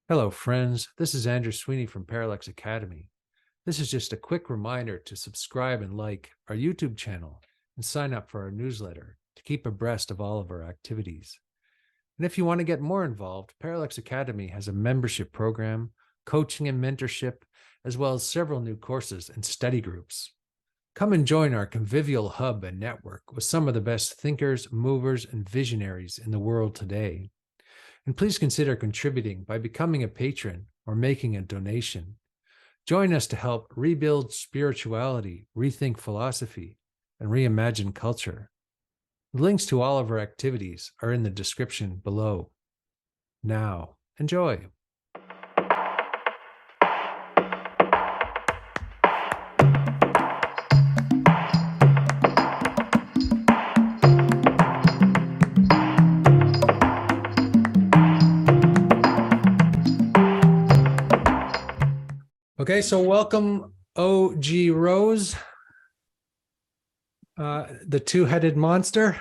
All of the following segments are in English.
Hello, friends. This is Andrew Sweeney from Parallax Academy. This is just a quick reminder to subscribe and like our YouTube channel and sign up for our newsletter to keep abreast of all of our activities. And if you want to get more involved, Parallax Academy has a membership program, coaching and mentorship, as well as several new courses and study groups. Come and join our convivial hub and network with some of the best thinkers, movers, and visionaries in the world today. And please consider contributing by becoming a patron or making a donation. Join us to help rebuild spirituality, rethink philosophy, and reimagine culture. The links to all of our activities are in the description below. Now, enjoy. Okay, so welcome OG Rose, the two-headed monster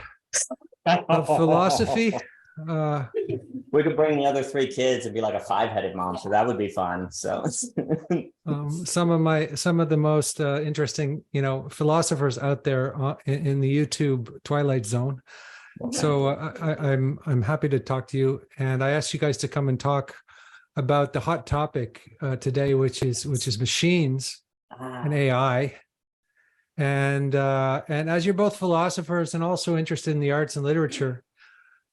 of philosophy. We could bring the other three kids and be like a five-headed monster. That would be fun. So some of the most interesting, philosophers out there in the YouTube Twilight Zone. So I'm happy to talk to you, and I asked you guys to come and talk about the hot topic today, which is machines and AI. And as you're both philosophers and also interested in the arts and literature,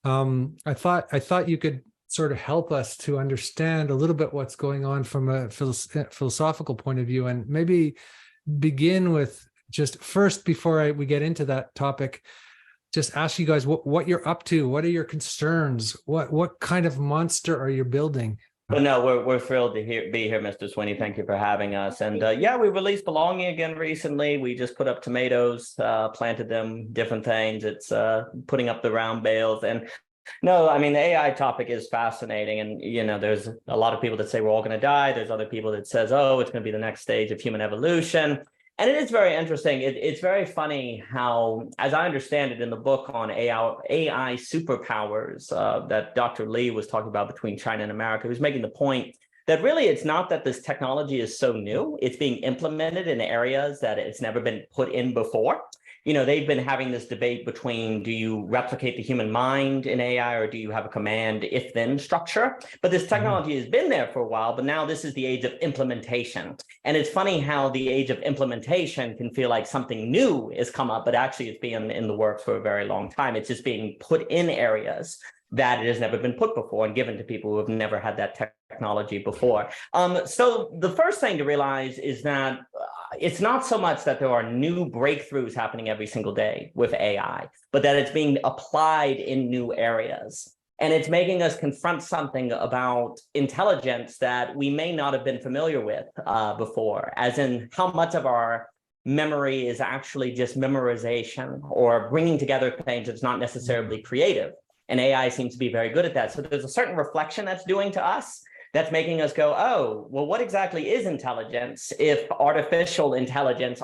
I thought you could sort of help us to understand a little bit what's going on from a philosophical point of view, and maybe begin with just first, before we get into that topic, just ask you guys what you're up to. What are your concerns? What kind of monster are you building? But no, we're thrilled to be here, Mr. Sweeney. Thank you for having us. And yeah, we released Belonging again recently. We just put up tomatoes, planted them, different things. It's putting up the round bales. And no, I mean, the AI topic is fascinating. And, there's a lot of people that say we're all going to die. There's other people that says, oh, it's going to be the next stage of human evolution. And it is very interesting. It's very funny how, as I understand it in the book on AI superpowers that Dr. Lee was talking about between China and America, he was making the point that really it's not that this technology is so new. It's being implemented in areas that it's never been put in before. They've been having this debate between, do you replicate the human mind in AI or do you have a command if-then structure? But this technology has been there for a while, but now this is the age of implementation. And it's funny how the age of implementation can feel like something new has come up, but actually it's been in the works for a very long time. It's just being put in areas that it has never been put before and given to people who have never had that technology before. So the first thing to realize is that it's not so much that there are new breakthroughs happening every single day with AI, but that it's being applied in new areas. And it's making us confront something about intelligence that we may not have been familiar with before, as in how much of our memory is actually just memorization or bringing together things that's not necessarily creative. And AI seems to be very good at that. So there's a certain reflection that's doing to us that's making us go, oh, well, what exactly is intelligence if artificial intelligence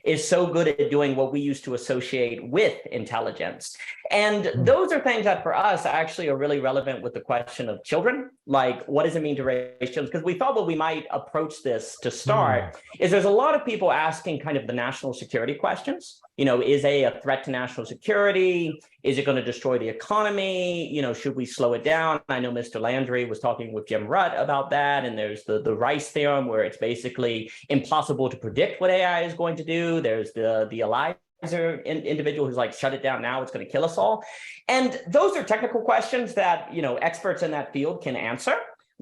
is so good at doing what we used to associate with intelligence? And those are things that for us actually are really relevant with the question of children. Like, what does it mean to raise children? Because we thought what we might approach this to start is there's a lot of people asking kind of the national security questions. Is AI a threat to national security? Is it going to destroy the economy? Should we slow it down? I know Mr. Landry was talking with Jim Rutt about that. And there's the Rice theorem, where it's basically impossible to predict what AI is going to do. There's the individual who's like, shut it down now, it's going to kill us all. And those are technical questions that, experts in that field can answer,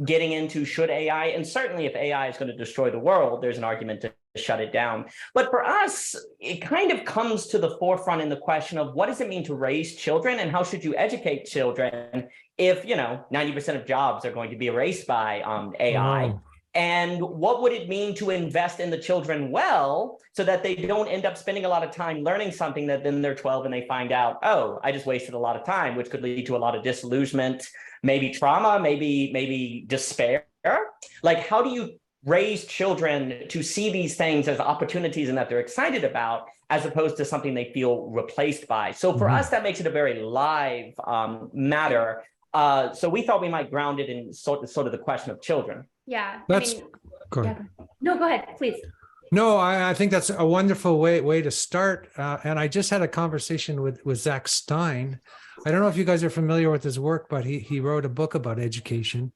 getting into should AI, and certainly if AI is going to destroy the world, there's an argument to shut it down. But for us, it kind of comes to the forefront in the question of what does it mean to raise children and how should you educate children if, 90% of jobs are going to be erased by AI. Wow. And what would it mean to invest in the children well, so that they don't end up spending a lot of time learning something that then they're 12 and they find out, oh, I just wasted a lot of time, which could lead to a lot of disillusionment, maybe trauma, maybe despair. Like, how do you raise children to see these things as opportunities and that they're excited about, as opposed to something they feel replaced by? So for us, that makes it a very live matter. So we thought we might ground it in sort of the question of children. Yeah. That's go ahead. Yeah. No, go ahead, please. No, I think that's a wonderful way to start. And I just had a conversation with Zach Stein. I don't know if you guys are familiar with his work, but he wrote a book about education,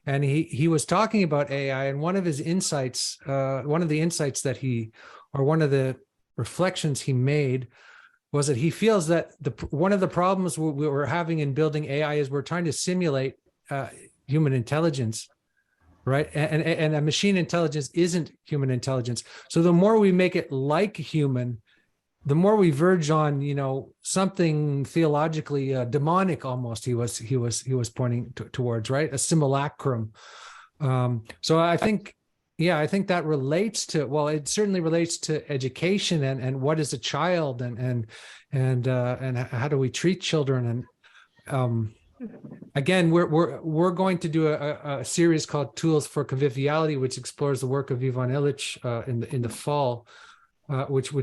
and he was talking about AI. And one of his insights, one of the reflections he made was that he feels that one of the problems we're having in building AI is we're trying to simulate human intelligence. Right. And a machine intelligence isn't human intelligence. So the more we make it like human, the more we verge on, something theologically demonic almost he was pointing towards, right? A simulacrum. So I think that relates to, well, it certainly relates to education and what is a child and how do we treat children. And again, we're going to do a series called Tools for Conviviality, which explores the work of Ivan Illich in the fall, which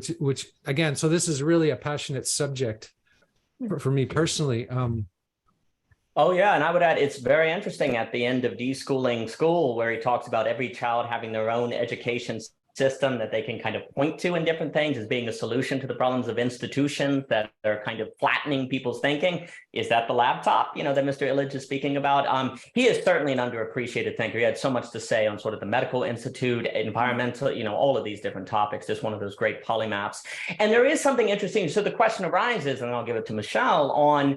again, so this is really a passionate subject for me personally. Oh yeah, and I would add, it's very interesting at the end of Deschooling School, where he talks about every child having their own education system that they can kind of point to in different things as being a solution to the problems of institutions that are kind of flattening people's thinking. Is that the laptop, that Mr. Illich is speaking about? He is certainly an underappreciated thinker. He had so much to say on sort of the medical institute, environmental, all of these different topics, just one of those great polymaths. And there is something interesting. So the question arises, and I'll give it to Michelle, on,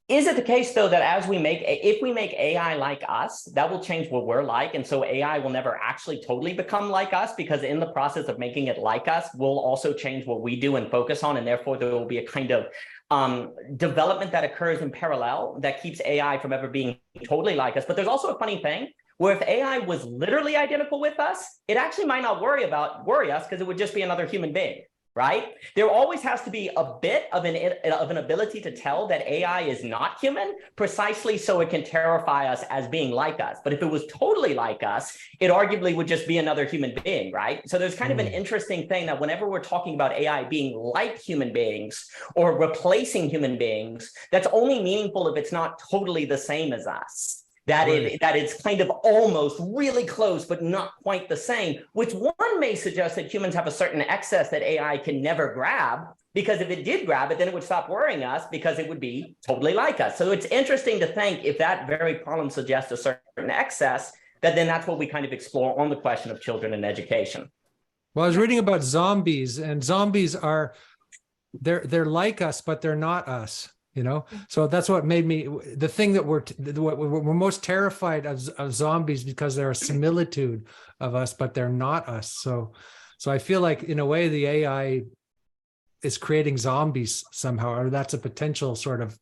is it the case, though, that if we make AI like us, that will change what we're like? And so AI will never actually totally become like us, because in the process of making it like us, we'll also change what we do and focus on. And therefore, there will be a kind of development that occurs in parallel that keeps AI from ever being totally like us. But there's also a funny thing, where if AI was literally identical with us, it actually might not worry us, because it would just be another human being. Right? There always has to be a bit of an ability to tell that AI is not human, precisely so it can terrify us as being like us. But if it was totally like us, it arguably would just be another human being, right? So there's kind of an interesting thing that whenever we're talking about AI being like human beings or replacing human beings, that's only meaningful if it's not totally the same as us. That it's kind of almost really close, but not quite the same, which one may suggest that humans have a certain excess that AI can never grab, because if it did grab it, then it would stop worrying us because it would be totally like us. So it's interesting to think, if that very problem suggests a certain excess, that then that's what we kind of explore on the question of children and education. Well, I was reading about zombies, and zombies they're like us, but they're not us. So that's what made me, the thing that we're most terrified of zombies, because they're a similitude of us, but they're not us. So I feel like, in a way, the AI is creating zombies somehow, or that's a potential sort of,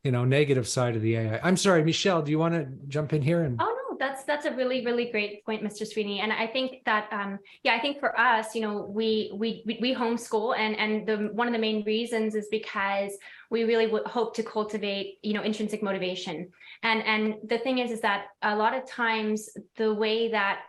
negative side of the AI. I'm sorry, Michelle, do you want to jump in here? Oh, no, that's a really, really great point, Mr. Sweeney. And I think that, I think for us, we homeschool, and one of the main reasons is because we really would hope to cultivate, intrinsic motivation. And the thing is that a lot of times the way that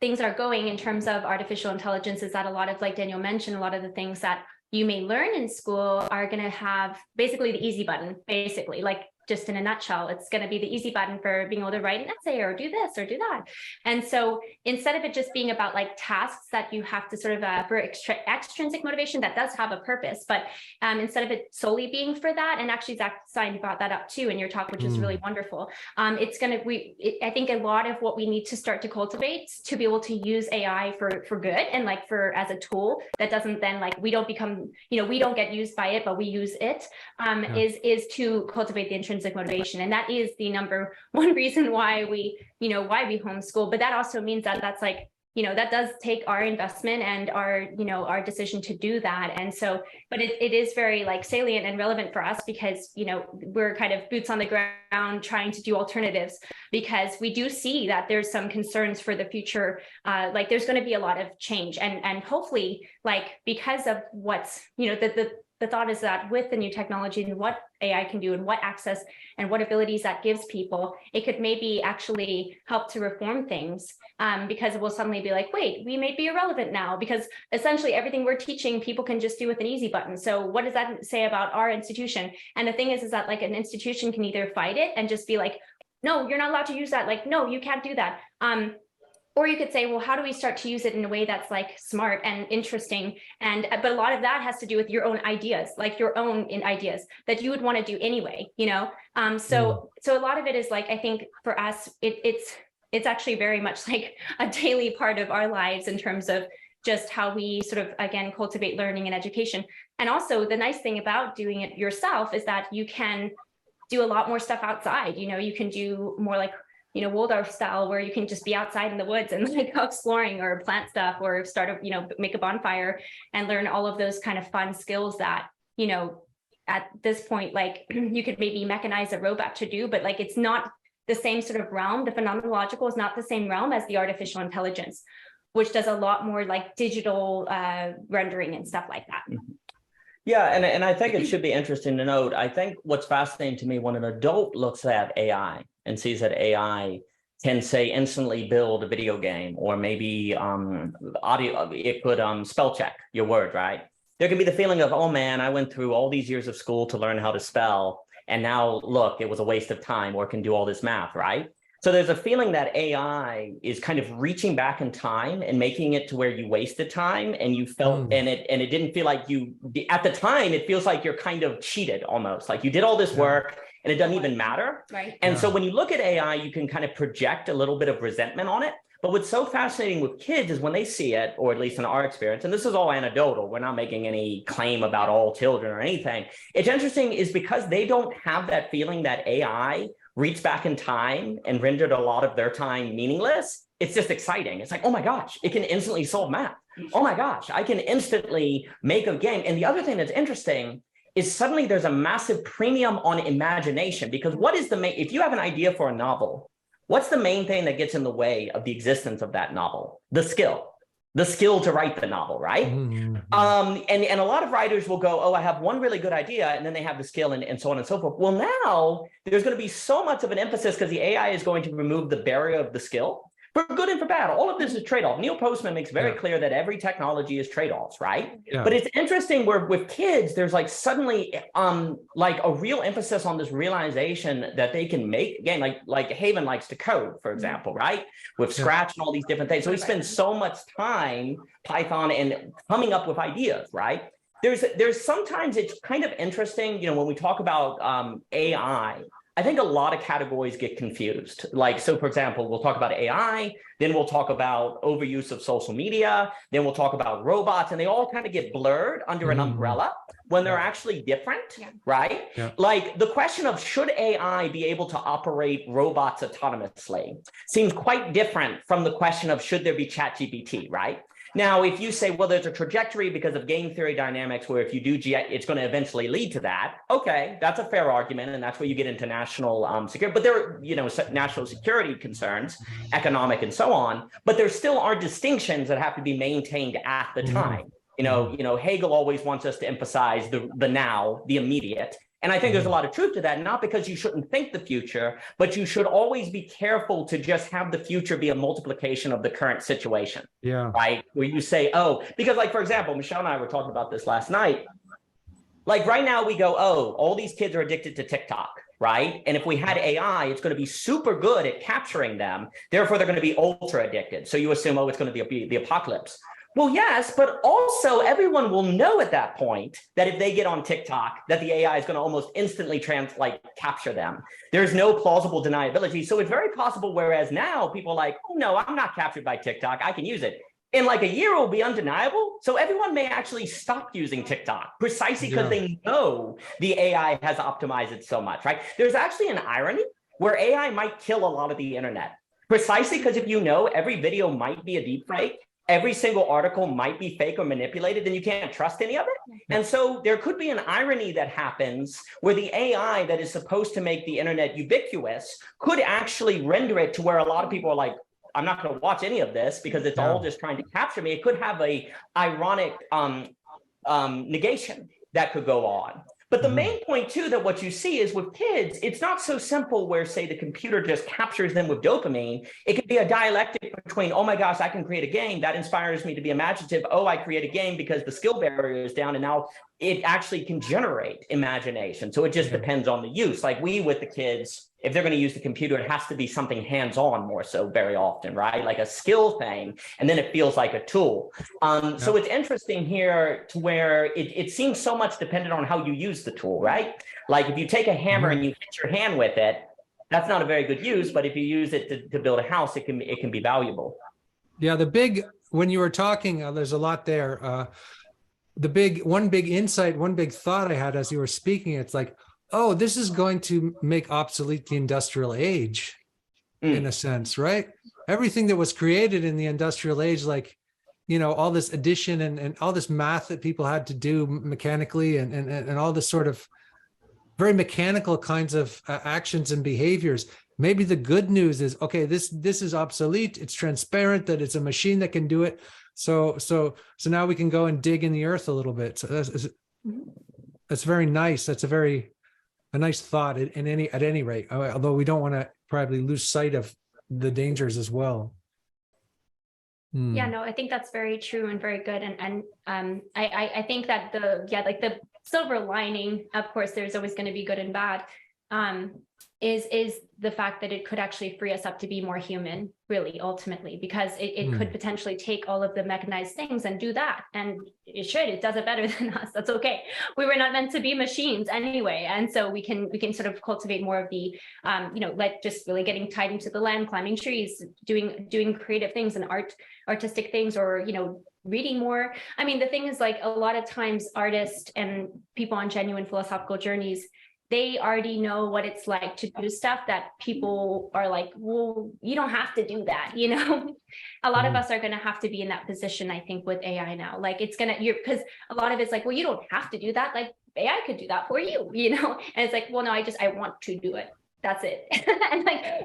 things are going in terms of artificial intelligence is that a lot of, like Daniel mentioned, a lot of the things that you may learn in school are going to have basically the easy button, basically, like, just in a nutshell, it's going to be the easy button for being able to write an essay or do this or do that. And so instead of it just being about like tasks that you have to sort of for extrinsic motivation, that does have a purpose, but instead of it solely being for that, and actually Zach Stein brought that up too in your talk, which is really wonderful. It's going to, I think a lot of what we need to start to cultivate to be able to use AI for good, and like as a tool that doesn't then like, we don't become, we don't get used by it, but we use it, is to cultivate the intrinsic motivation. And that is the number one reason why we homeschool. But that also means that that's like, that does take our investment and our decision to do that. And so, but it is very like salient and relevant for us because, we're kind of boots on the ground trying to do alternatives, because we do see that there's some concerns for the future. Like there's going to be a lot of change, and hopefully, like, because of what's, the the thought is that with the new technology and what AI can do and what access and what abilities that gives people, it could maybe actually help to reform things, because it will suddenly be like, wait, we may be irrelevant now because essentially everything we're teaching people can just do with an easy button. So what does that say about our institution? And the thing is that like an institution can either fight it and just be like, no, you're not allowed to use that. Like, no, you can't do that. Or you could say, well, how do we start to use it in a way that's like smart and interesting? But a lot of that has to do with your own ideas, like your own ideas that you would want to do anyway, you know? So a lot of it is like, I think for us, it's actually very much like a daily part of our lives in terms of just how we sort of, again, cultivate learning and education. And also the nice thing about doing it yourself is that you can do a lot more stuff outside. You know, you can do more like, you know, Waldorf style, where you can just be outside in the woods and like go exploring or plant stuff or start a, you know, make a bonfire and learn all of those kind of fun skills that, you know, at this point, like you could maybe mechanize a robot to do, but like it's not the same sort of realm. The phenomenological is not the same realm as the artificial intelligence, which does a lot more like digital rendering and stuff like that. Yeah, and I think it should be interesting to note, I think what's fascinating to me when an adult looks at AI and sees that AI can say instantly build a video game, or maybe audio, it could spell check your word, right? There can be the feeling of, oh man, I went through all these years of school to learn how to spell, and now look, it was a waste of time, or can do all this math, right? So there's a feeling that AI is kind of reaching back in time and making it to where you wasted time and you felt, and it didn't feel like you, at the time, it feels like you're kind of cheated almost, like you did all this work and it doesn't even matter. Right. And so when you look at AI, you can kind of project a little bit of resentment on it. But what's so fascinating with kids is when they see it, or at least in our experience, and this is all anecdotal, we're not making any claim about all children or anything. It's interesting is because they don't have that feeling that AI reached back in time and rendered a lot of their time meaningless. It's just exciting. It's like, oh my gosh, it can instantly solve math. Oh my gosh, I can instantly make a game. And the other thing that's interesting is suddenly there's a massive premium on imagination, because what is the main, if you have an idea for a novel, what's the main thing that gets in the way of the existence of that novel? The skill to write the novel, right? And a lot of writers will go, oh, I have one really good idea, and then they have the skill and so on and so forth. Well, now there's going to be so much of an emphasis because the AI is going to remove the barrier of the skill, for good and for bad. All of this is trade-off. Neil Postman makes very clear that every technology is trade-offs, right? But it's interesting where with kids, there's like suddenly like a real emphasis on this realization that they can make, again, like Haven likes to code, for example, right? With Scratch and all these different things. So he spends so much time Python and coming up with ideas, right? There's sometimes it's kind of interesting, you know, when we talk about AI, I think a lot of categories get confused. Like, so for example, we'll talk about AI, then we'll talk about overuse of social media, then we'll talk about robots, and they all kind of get blurred under an umbrella when they're actually different, right? Like the question of should AI be able to operate robots autonomously seems quite different from the question of should there be ChatGPT, right? Now, if you say, well, there's a trajectory because of game theory dynamics where if you do it's going to eventually lead to that. Okay, that's a fair argument. And that's where you get into national security. But there are, you know, national security concerns, economic and so on. But there still are distinctions that have to be maintained at the time. You know, Hegel always wants us to emphasize the now, the immediate. And I think there's a lot of truth to that, not because you shouldn't think the future, but you should always be careful to just have the future be a multiplication of the current situation. Right? Where you say, oh, because like, for example, Michelle and I were talking about this last night. Like right now we go, oh, all these kids are addicted to TikTok, right? And if we had AI, it's going to be super good at capturing them. Therefore, they're going to be ultra addicted. So you assume, oh, it's going to be the apocalypse. Well, yes, but also everyone will know at that point that if they get on TikTok, that the AI is going to almost instantly capture them. There's no plausible deniability. So it's very possible, whereas now people are like, oh, no, I'm not captured by TikTok. I can use it. In like a year, it will be undeniable. So everyone may actually stop using TikTok precisely because they know the AI has optimized it so much, right? There's actually an irony where AI might kill a lot of the internet precisely because if you know every video might be a deep fake, every single article might be fake or manipulated, then you can't trust any of it. And so there could be an irony that happens where the AI that is supposed to make the internet ubiquitous could actually render it to where a lot of people are like, I'm not going to watch any of this because it's all just trying to capture me. It could have a ironic negation that could go on. But the main point too, that what you see is with kids, it's not so simple where, say, the computer just captures them with dopamine. It could be a dialectic between, oh my gosh, I can create a game that inspires me to be imaginative. Oh, I create a game because the skill barrier is down, and now it actually can generate imagination. So it just depends on the use. Like with the kids, if they're going to use the computer, it has to be something hands-on more so very often, right? Like a skill thing, and then it feels like a tool. So it's interesting here to where it seems so much dependent on how you use the tool, right? Like if you take a hammer and you hit your hand with it, that's not a very good use, but if you use it to build a house, it can be valuable. Yeah, when you were talking, there's a lot there. One big insight, one big thought I had as you were speaking, it's like, oh, this is going to make obsolete the industrial age in a sense, right? Everything that was created in the industrial age, like, all this addition and all this math that people had to do mechanically and all this sort of very mechanical kinds of actions and behaviors. Maybe the good news is, okay, this is obsolete. It's transparent, that it's a machine that can do it. So now we can go and dig in the earth a little bit. So that's very nice. That's a nice thought at any rate, although we don't want to probably lose sight of the dangers as well. Yeah, no, I think that's very true and very good. And I think that the silver lining, of course, there's always going to be good and bad, is the fact that it could actually free us up to be more human, really, ultimately, because it could potentially take all of the mechanized things and do that. And it does it better than us. That's okay. We were not meant to be machines anyway. And so we can sort of cultivate more of the, like just really getting tied into the land, climbing trees, doing creative things and artistic things, or, reading more. I mean, the thing is, like, a lot of times artists and people on genuine philosophical journeys, they already know what it's like to do stuff that people are like, well, you don't have to do that. A lot of us are going to have to be in that position, I think, with AI now. Like, it's going to, because a lot of it's like, well, you don't have to do that. Like, AI could do that for you, and it's like, well, no, I want to do it. That's it.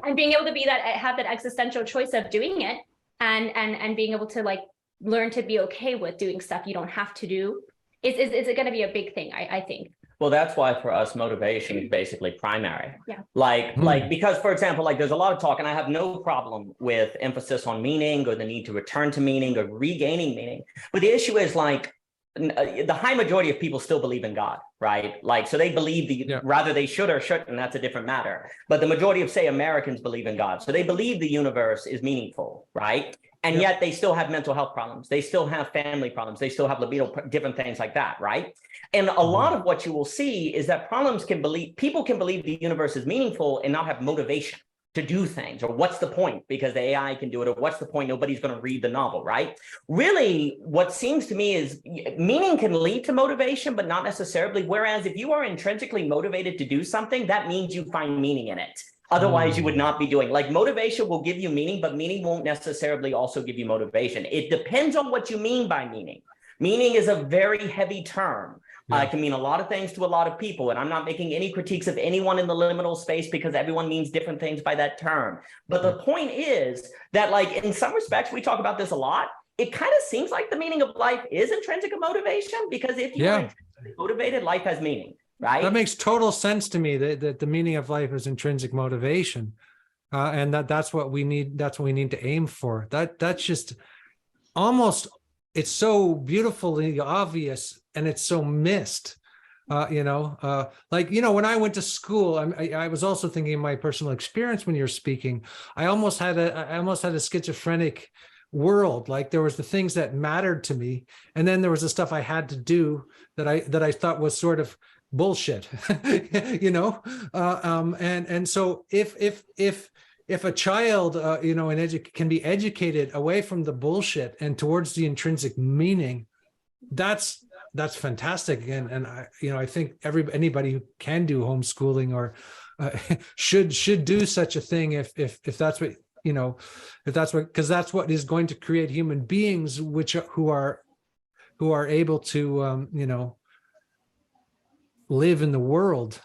and being able to have that existential choice of doing it and being able to, like, learn to be okay with doing stuff you don't have to do is going to be a big thing, I think. Well, that's why for us, motivation is basically primary. Yeah. Like, because, for example, like, there's a lot of talk, and I have no problem with emphasis on meaning or the need to return to meaning or regaining meaning. But the issue is, like, the high majority of people still believe in God, right? Like, so they believe rather they should or shouldn't, and that's a different matter. But the majority of, say, Americans believe in God. So they believe the universe is meaningful, right? And yet they still have mental health problems. They still have family problems. They still have libido, different things like that, right? And a lot of what you will see is that people can believe the universe is meaningful and not have motivation to do things, or what's the point? Because the AI can do it, or what's the point? Nobody's going to read the novel, right? Really, what seems to me is meaning can lead to motivation, but not necessarily. Whereas if you are intrinsically motivated to do something, that means you find meaning in it. Otherwise, you would not be doing. Like, motivation will give you meaning, but meaning won't necessarily also give you motivation. It depends on what you mean by meaning. Meaning is a very heavy term. It can mean a lot of things to a lot of people. And I'm not making any critiques of anyone in the liminal space, because everyone means different things by that term. But the point is that, like, in some respects, we talk about this a lot. It kind of seems like the meaning of life is intrinsic motivation, because if you're intrinsically motivated, life has meaning. Right. That makes total sense to me, that the meaning of life is intrinsic motivation. And that's what we need. That's what we need to aim for. That's just almost, it's so beautifully obvious, and it's so missed. Like, when I went to school, I was also thinking of my personal experience when you're speaking. I almost had a schizophrenic world. Like, there was the things that mattered to me, and then there was the stuff I had to do that I thought was sort of bullshit, and so if a child can be educated away from the bullshit and towards the intrinsic meaning, that's fantastic. And I think anybody who can do homeschooling or should do such a thing if that's what because that's what is going to create human beings who are able to live in the world.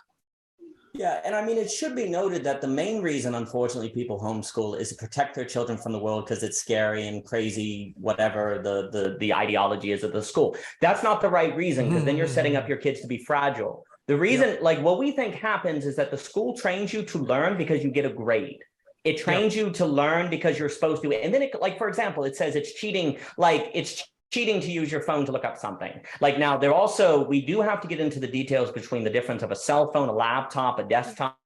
Yeah, and I mean, it should be noted that the main reason, unfortunately, people homeschool is to protect their children from the world because it's scary and crazy, whatever the ideology is of the school. That's not the right reason, because then you're setting up your kids to be fragile. The reason, like what we think happens is that the school trains you to learn because you get a grade. It trains you to learn because you're supposed to. And then it, like, for example, it says it's cheating, like it's cheating to use your phone to look up something. Like now, there also, we do have to get into the details between the difference of a cell phone, a laptop, a desktop.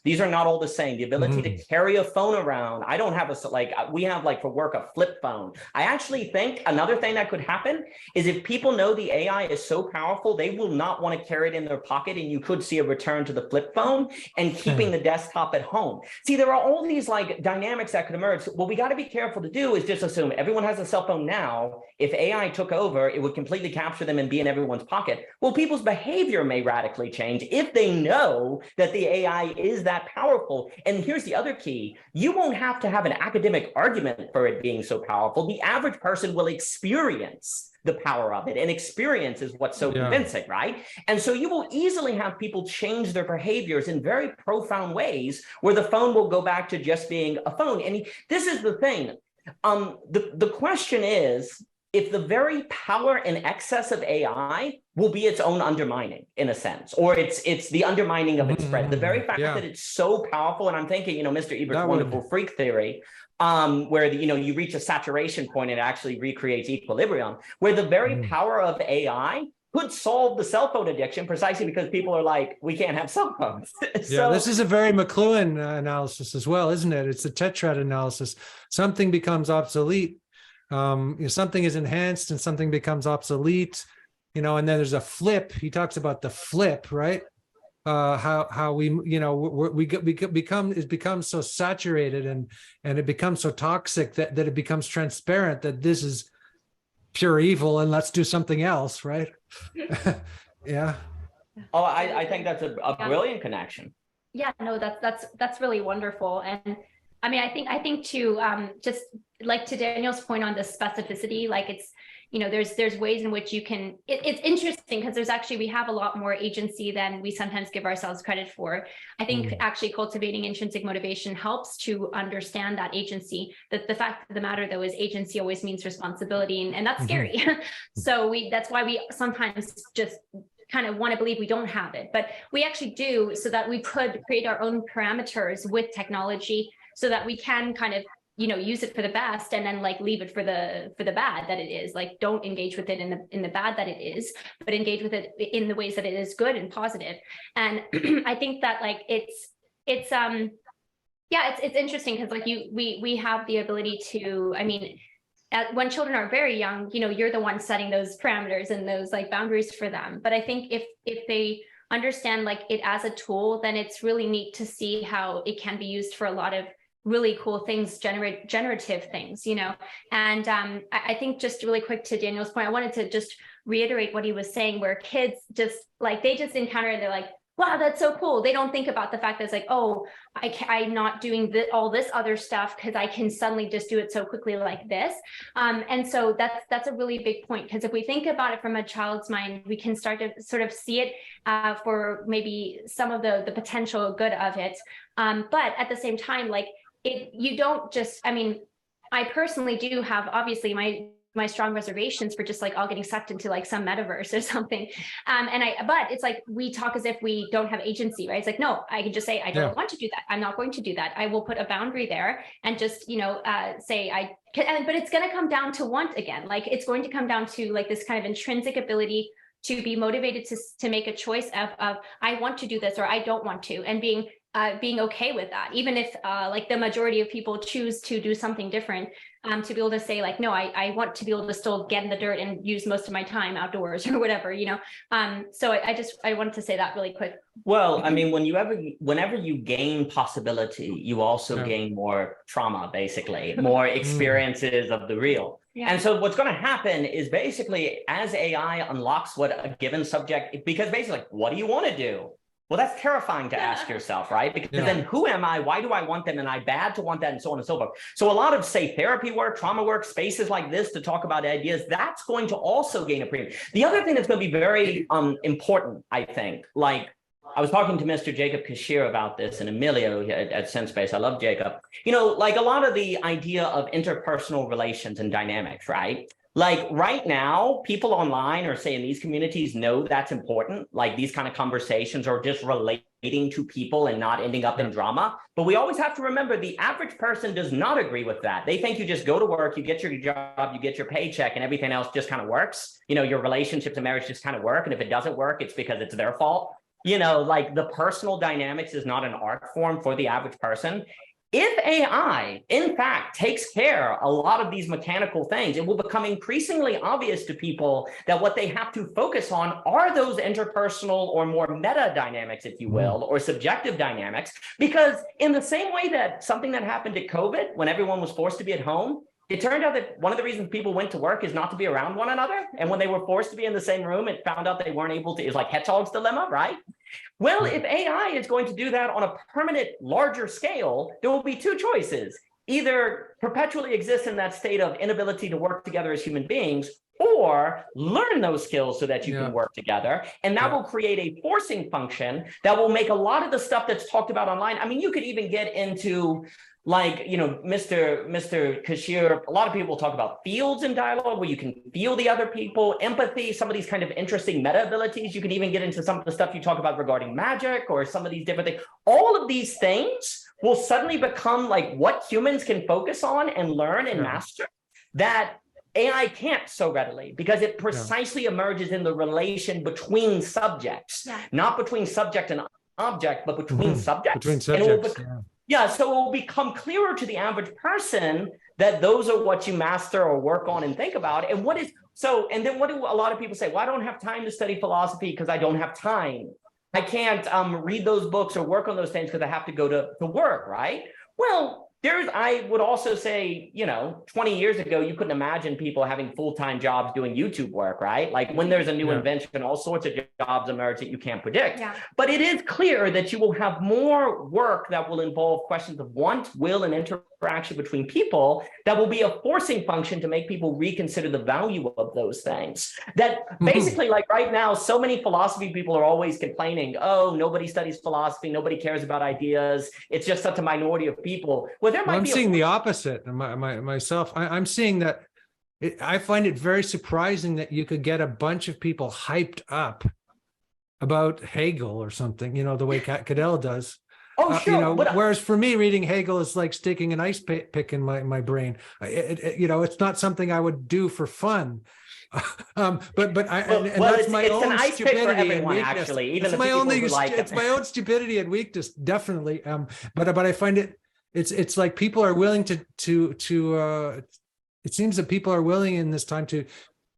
These are not all the same. The ability to carry a phone around. I don't have a, like, we have like for work, a flip phone. I actually think another thing that could happen is if people know the AI is so powerful, they will not want to carry it in their pocket. And you could see a return to the flip phone and keeping the desktop at home. See, there are all these like dynamics that could emerge. What we got to be careful to do is just assume everyone has a cell phone now. If AI took over, it would completely capture them and be in everyone's pocket. Well, people's behavior may radically change if they know that the AI is that powerful. And here's the other key. You won't have to have an academic argument for it being so powerful. The average person will experience the power of it, and experience is what's so convincing, right? And so you will easily have people change their behaviors in very profound ways where the phone will go back to just being a phone. And this is the thing. The question is, if the very power and excess of AI will be its own undermining in a sense, or it's the undermining of its spread. The very fact that it's so powerful, and I'm thinking, Mr. Ebert's wonderful freak theory, where you reach a saturation point and it actually recreates equilibrium, where the very power of AI could solve the cell phone addiction precisely because people are like, we can't have cell phones. So, this is a very McLuhan analysis as well, isn't it? It's a tetrad analysis. Something becomes obsolete. Something is enhanced and something becomes obsolete, and then there's a flip. He talks about the flip, right? How we, it becomes so saturated and it becomes so toxic that it becomes transparent that this is pure evil and let's do something else, right? Yeah. Oh, I think that's a brilliant connection. Yeah, no, that's really wonderful. And I mean, I think too, just like to Daniel's point on the specificity, like it's, there's ways in which you can, it's interesting because we have a lot more agency than we sometimes give ourselves credit for. I think actually cultivating intrinsic motivation helps to understand that agency. The fact of the matter though is agency always means responsibility, and that's scary. So that's why we sometimes just kind of want to believe we don't have it, but we actually do, so that we could create our own parameters with technology so that we can kind of use it for the best and then like leave it for the bad that it is. Like don't engage with it in the bad that it is, but engage with it in the ways that it is good and positive. And I think that like it's interesting because like we have the ability to, I mean, when children are very young, you're the one setting those parameters and those like boundaries for them. But I think if they understand like it as a tool, then it's really neat to see how it can be used for a lot of really cool things, generative things, and I think just really quick to Daniel's point, I wanted to just reiterate what he was saying, where kids just like, they just encounter it, they're like, wow, that's so cool. They don't think about the fact that it's like, oh, I'm not doing all this other stuff because I can suddenly just do it so quickly like this. And so that's a really big point, because if we think about it from a child's mind, we can start to sort of see it for maybe some of the potential good of it. But at the same time, like you don't just, I mean, I personally do have obviously my strong reservations for just like all getting sucked into like some metaverse or something. But it's like, we talk as if we don't have agency, right? It's like, no, I can just say, I don't want to do that. I'm not going to do that. I will put a boundary there and just, say I can, but it's going to come down to want again. Like it's going to come down to like this kind of intrinsic ability to be motivated to make a choice of I want to do this or I don't want to, and being okay with that, even if like the majority of people choose to do something different, to be able to say like, no, I want to be able to still get in the dirt and use most of my time outdoors or whatever, So I wanted to say that really quick. Well, I mean, whenever you gain possibility, you also gain more trauma, basically, more experiences of the real. Yeah. And so what's going to happen is basically as AI unlocks what a given subject, because basically, what do you want to do? Well, that's terrifying to ask yourself, right? Because then who am I? Why do I want them? And I bad to want that, and so on and so forth. So a lot of, say, therapy work, trauma work, spaces like this to talk about ideas, that's going to also gain a premium. The other thing that's going to be very important, I think, like I was talking to Mr. Jacob Kashir about this and Emilio at SenseSpace. I love Jacob. You know, like a lot of the idea of interpersonal relations and dynamics, right? Like right now, people online or say in these communities know that's important, like these kind of conversations are just relating to people and not ending up in drama. But we always have to remember the average person does not agree with that. They think you just go to work, you get your job, you get your paycheck, and everything else just kind of works. You know, your relationships and marriage just kind of work. And if it doesn't work, it's because it's their fault. You know, like the personal dynamics is not an art form for the average person. If AI, in fact, takes care a lot of these mechanical things, it will become increasingly obvious to people that what they have to focus on are those interpersonal or more meta dynamics, if you will, or subjective dynamics. Because in the same way that something that happened at COVID, when everyone was forced to be at home, it turned out that one of the reasons people went to work is not to be around one another. And when they were forced to be in the same room, it found out they weren't able to, it's like Hedgehog's dilemma, right? Well, if AI is going to do that on a permanent, larger scale, there will be two choices. Either perpetually exist in that state of inability to work together as human beings, or learn those skills so that you can work together. And that will create a forcing function that will make a lot of the stuff that's talked about online. I mean, you could even get into like, you know, Mr. Kashir, a lot of people talk about fields in dialogue where you can feel the other people, empathy, some of these kind of interesting meta abilities. You can even get into some of the stuff you talk about regarding magic or some of these different things. All of these things will suddenly become like what humans can focus on and learn and master that AI can't so readily, because it precisely emerges in the relation between subjects, not between subject and object, but between subjects. Between subjects, so it will become clearer to the average person that those are what you master or work on and think about. And what is so, and then what do a lot of people say? Well, I don't have time to study philosophy because I don't have time. I can't read those books or work on those things because I have to go to work, right? Well, I would also say, you know, 20 years ago, you couldn't imagine people having full-time jobs doing YouTube work, right? Like when there's a new invention, all sorts of jobs emerge that you can't predict. But it is clear that you will have more work that will involve questions of want, will, and interaction between people that will be a forcing function to make people reconsider the value of those things. That basically, like right now, so many philosophy people are always complaining, oh, nobody studies philosophy, nobody cares about ideas, it's just such a minority of people. Well, I'm seeing the opposite myself. I'm seeing that I find it very surprising that you could get a bunch of people hyped up about Hegel or something, you know, the way Cadell does. Oh, sure. You know, whereas for me, reading Hegel is like sticking an ice pick in my brain. You know, it's not something I would do for fun. But that's my own stupidity and weakness. Actually, even it's my own stupidity and weakness, definitely. But I find it's like people are willing to it seems that people are willing in this time to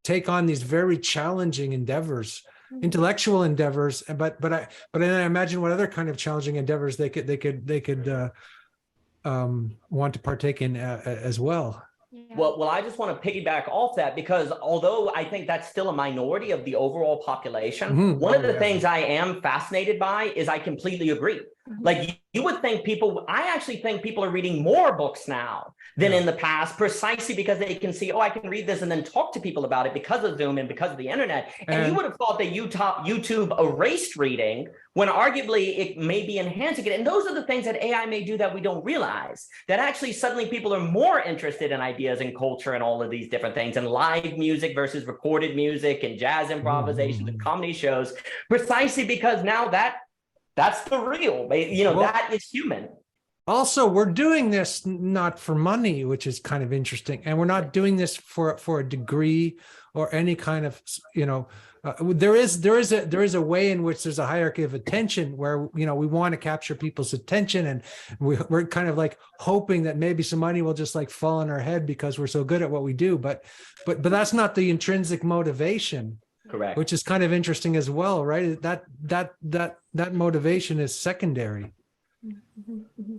take on these very challenging endeavors, intellectual endeavors, but then I imagine what other kind of challenging endeavors they could want to partake in as well. Well, I just want to piggyback off that, because although I think that's still a minority of the overall population, one of the things I am fascinated by is I completely agree. Like you would think I actually think people are reading more books now than in the past, precisely because they can see, oh, I can read this and then talk to people about it because of Zoom and because of the internet. And you would have thought that YouTube erased reading when arguably it may be enhancing it. And those are the things that AI may do that we don't realize, that actually suddenly people are more interested in ideas and culture and all of these different things, and live music versus recorded music and jazz improvisation and comedy shows, precisely because now that's the real, you know, that is human. Also, we're doing this not for money, which is kind of interesting. And we're not doing this for a degree or any kind of, you know, there is a way in which there's a hierarchy of attention where, you know, we want to capture people's attention, and we're kind of like hoping that maybe some money will just like fall on our head because we're so good at what we do. But that's not the intrinsic motivation. Correct. Which is kind of interesting as well, right? That motivation is secondary.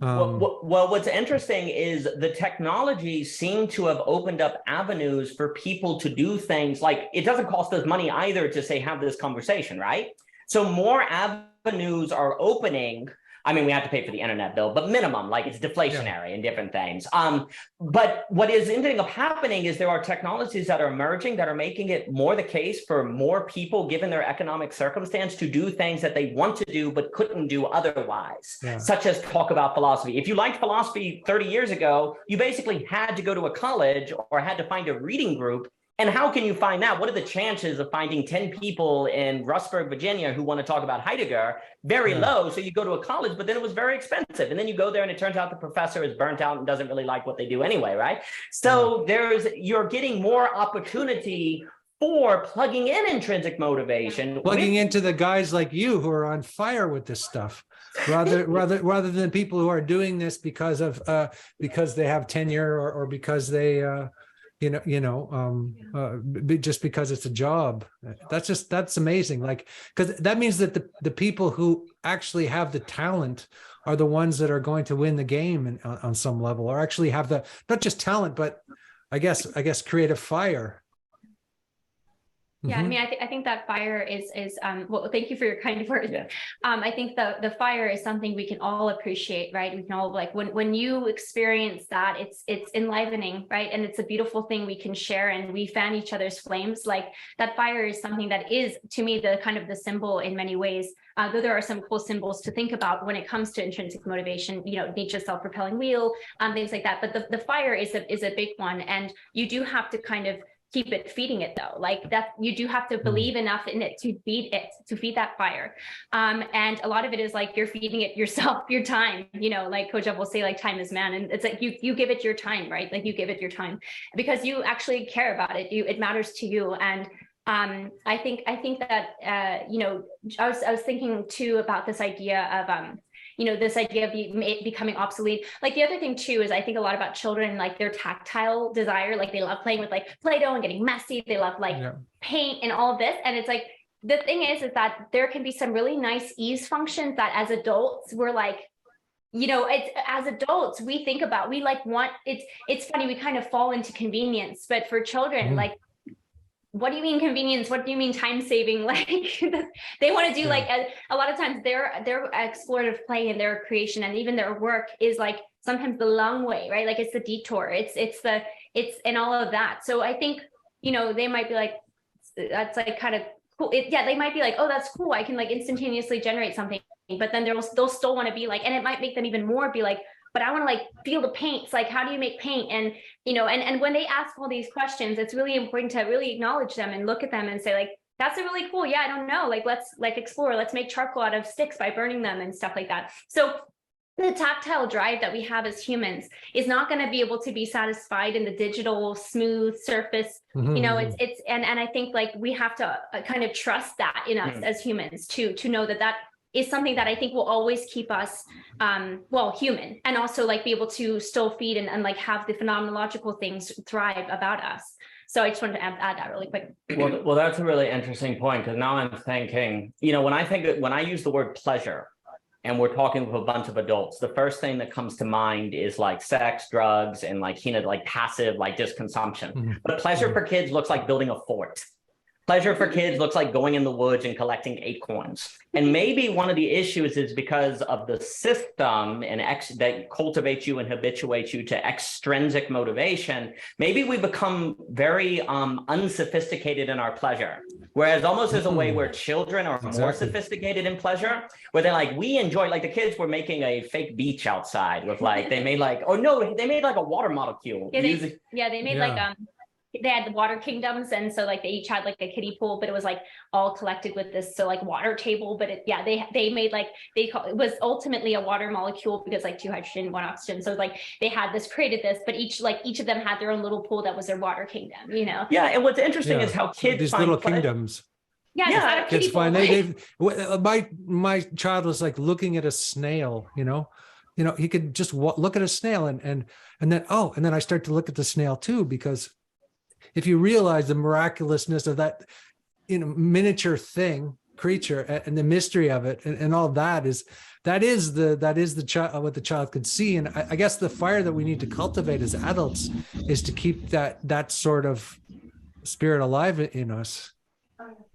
Well, what's interesting is the technology seemed to have opened up avenues for people to do things like, it doesn't cost us money either to say, have this conversation, right? So more avenues are opening. I mean, we have to pay for the internet bill, but minimum, like it's deflationary and different things. But what is ending up happening is there are technologies that are emerging that are making it more the case for more people, given their economic circumstance, to do things that they want to do but couldn't do otherwise, such as talk about philosophy. If you liked philosophy 30 years ago, you basically had to go to a college or had to find a reading group. And how can you find that? What are the chances of finding 10 people in Rustburg, Virginia, who want to talk about Heidegger? Very low. So you go to a college, but then it was very expensive. And then you go there and it turns out the professor is burnt out and doesn't really like what they do anyway, right? So you're getting more opportunity for plugging in intrinsic motivation. Plugging into the guys like you who are on fire with this stuff. rather than people who are doing this because they have tenure or because they just because it's a job. That's amazing. Like, because that means that the people who actually have the talent are the ones that are going to win the game on some level, or actually have the, not just talent, but I guess creative fire. Yeah, I mean, I think that fire is well, thank you for your kind words. I think the fire is something we can all appreciate, right? We can all, like, when you experience that, it's enlivening, right? And it's a beautiful thing we can share, and we fan each other's flames. Like, that fire is something that is, to me, the kind of the symbol in many ways. Though there are some cool symbols to think about when it comes to intrinsic motivation, nature's self-propelling wheel, things like that. But the fire is a big one, and you do have to kind of keep feeding it, though. Like, that, you do have to believe enough in it, to feed that fire. And a lot of it is like, you're feeding it yourself, your time, like Coach Jeff will say, like, time is man. And it's like, you give it your time, right? Like, you give it your time because you actually care about it. It matters to you. And I think that, I was thinking too about this idea of, this idea of becoming obsolete. Like, the other thing too is I think a lot about children, like their tactile desire, like they love playing with like Play-Doh and getting messy. They love like paint and all of this. And it's like, the thing is that there can be some really nice ease functions that as adults we're like, as adults we think about, we like want, it's funny, we kind of fall into convenience, but for children, like, what do you mean convenience? What do you mean time saving? Like, they want to do like a lot of times their explorative play and their creation and even their work is like sometimes the long way, right? Like, it's the detour, it's and all of that. So I think, they might be like, that's like kind of cool. They might be like, oh, that's cool, I can like instantaneously generate something, but then they'll still want to be like, and it might make them even more be like, but I want to like feel the paints. Like, how do you make paint? And, and when they ask all these questions, it's really important to really acknowledge them and look at them and say, like, that's a really cool. Yeah, I don't know. Like, let's like explore, let's make charcoal out of sticks by burning them and stuff like that. So the tactile drive that we have as humans is not going to be able to be satisfied in the digital smooth surface. It's and I think like we have to kind of trust that in us as humans to know that is something that I think will always keep us, human, and also like be able to still feed and like have the phenomenological things thrive about us. So I just wanted to add that really quick. Well, that's a really interesting point, because now I'm thinking, when I use the word pleasure, and we're talking with a bunch of adults, the first thing that comes to mind is like sex, drugs, and like like passive, like just consumption. But pleasure for kids looks like building a fort. Pleasure for kids looks like going in the woods and collecting acorns. And maybe one of the issues is because of the system that cultivates you and habituates you to extrinsic motivation. Maybe we become very unsophisticated in our pleasure. Whereas almost as a way where children are more sophisticated in pleasure, where they're like, we enjoy, like the kids were making a fake beach outside with like, they made like, they made like a water molecule. They made like, they had the water kingdoms, and so like they each had like a kiddie pool, but it was like all collected with this like water table. But they made like it was ultimately a water molecule because like 2 hydrogen, 1 oxygen. So like they had created this, but each of them had their own little pool that was their water kingdom. Yeah, and what's interesting is how kids these find little kingdoms. Yeah, It's fine. My child was like looking at a snail. He could just look at a snail and then I start to look at the snail too, because if you realize the miraculousness of that, miniature creature and the mystery of it and all that is the child, what the child could see. And I guess the fire that we need to cultivate as adults is to keep that sort of spirit alive in us.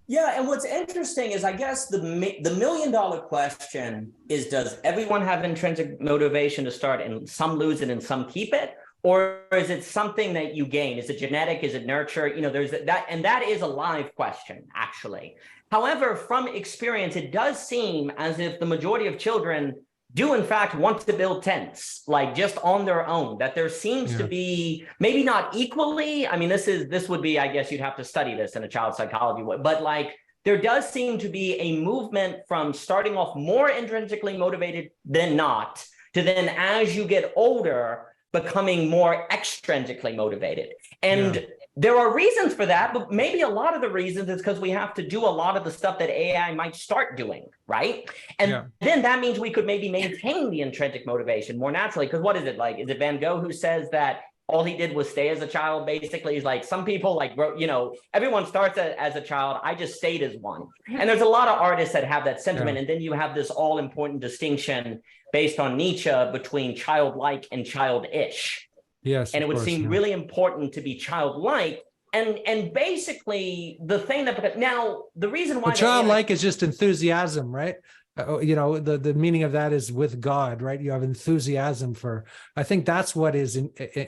Yeah, and what's interesting is, I guess the million-dollar question is, does everyone have intrinsic motivation to start, and some lose it and some keep it? Or is it something that you gain? Is it genetic? Is it nurture? You know, there's that, and that is a live question, actually. However, from experience, it does seem as if the majority of children do in fact want to build tents, like just on their own, that there seems to be, maybe not equally. I mean, this would be, I guess you'd have to study this in a child psychology way, but like there does seem to be a movement from starting off more intrinsically motivated than not, to then as you get older, becoming more extrinsically motivated. And there are reasons for that, but maybe a lot of the reasons is because we have to do a lot of the stuff that AI might start doing, right? And then that means we could maybe maintain the intrinsic motivation more naturally. Because what is it like? Is it Van Gogh who says that all he did was stay as a child? Basically, he's like, some people like, you know, everyone starts as a child. I just stayed as one. And there's a lot of artists that have that sentiment. And then you have this all important distinction based on Nietzsche between childlike and childish. Yes. And it would seem really important to be childlike. And basically the thing that, now the reason why childlike is just enthusiasm, right? You know, the meaning of that is with God, right? You have enthusiasm for, I think that's what is,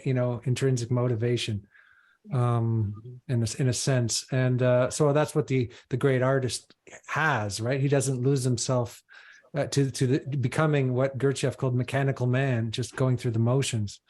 you know, intrinsic motivation, in a sense. And so that's what the great artist has, right? He doesn't lose himself to becoming what Gurdjieff called mechanical man, just going through the motions.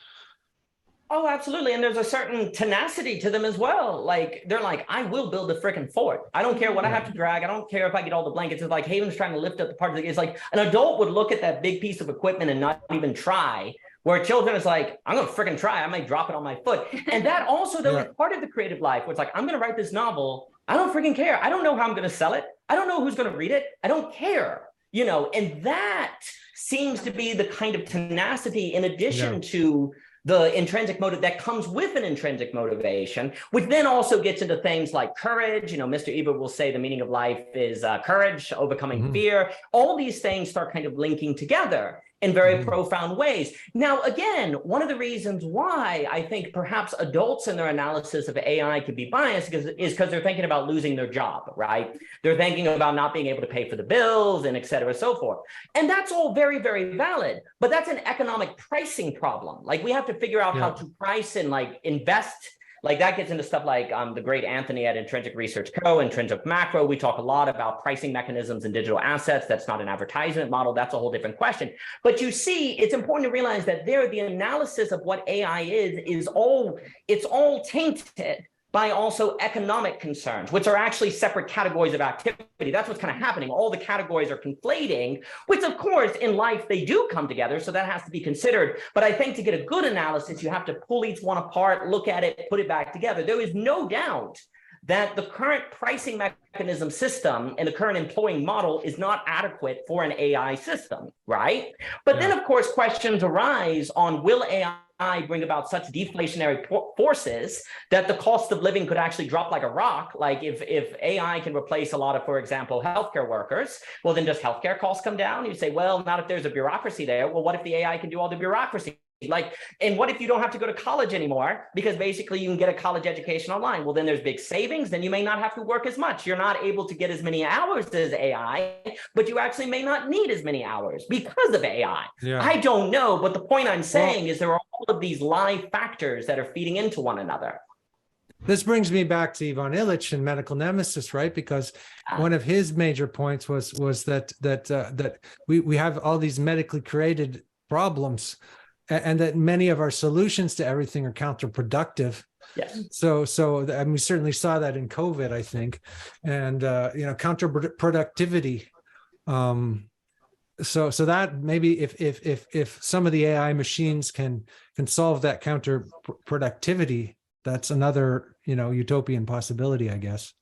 Oh, absolutely. And there's a certain tenacity to them as well. Like, they're like, I will build a freaking fort. I don't care what I have to drag. I don't care if I get all the blankets. It's like Haven's trying to lift up the part of the, it's like an adult would look at that big piece of equipment and not even try, where children is like, I'm going to freaking try. I might drop it on my foot. And that also, though, is part of the creative life, where it's like, I'm going to write this novel. I don't freaking care. I don't know how I'm going to sell it. I don't know who's going to read it. I don't care. You know, and that seems to be the kind of tenacity in addition to the intrinsic motive that comes with an intrinsic motivation, which then also gets into things like courage. You know, Mr. Ebert will say the meaning of life is courage, overcoming fear. All these things start kind of linking together in very profound ways. Now, again, one of the reasons why I think perhaps adults in their analysis of AI could be biased is because they're thinking about losing their job, right? They're thinking about not being able to pay for the bills and et cetera, so forth. And that's all very, very valid, but that's an economic pricing problem. Like, we have to figure out how to price and like invest. Like, that gets into stuff like the great Anthony at Intrinsic Research Co., Intrinsic Macro. We talk a lot about pricing mechanisms in digital assets. That's not an advertisement model. That's a whole different question. But you see, it's important to realize that the analysis of what AI is all tainted by also economic concerns, which are actually separate categories of activity. That's what's kind of happening. All the categories are conflating, which of course in life they do come together. So that has to be considered. But I think to get a good analysis, you have to pull each one apart, look at it, put it back together. There is no doubt that the current pricing mechanism system and the current employing model is not adequate for an AI system, right? But then of course questions arise on, will AI bring about such deflationary forces that the cost of living could actually drop like a rock? Like, if AI can replace a lot of, for example, healthcare workers, well, then does healthcare costs come down? You say, well, not if there's a bureaucracy there. Well, what if the AI can do all the bureaucracy? Like, and what if you don't have to go to college anymore, because basically you can get a college education online? Well, then there's big savings. Then you may not have to work as much. You're not able to get as many hours as AI, but you actually may not need as many hours because of AI. I don't know, but the point I'm saying is there are all of these live factors that are feeding into one another. This brings me back to Ivan Illich and Medical Nemesis, right? Because one of his major points was that we have all these medically created problems, and that many of our solutions to everything are counterproductive. Yes. So and we certainly saw that in COVID, I think, and you know, counterproductivity. So that maybe if some of the AI machines can solve that counterproductivity, that's another, you know, utopian possibility, I guess.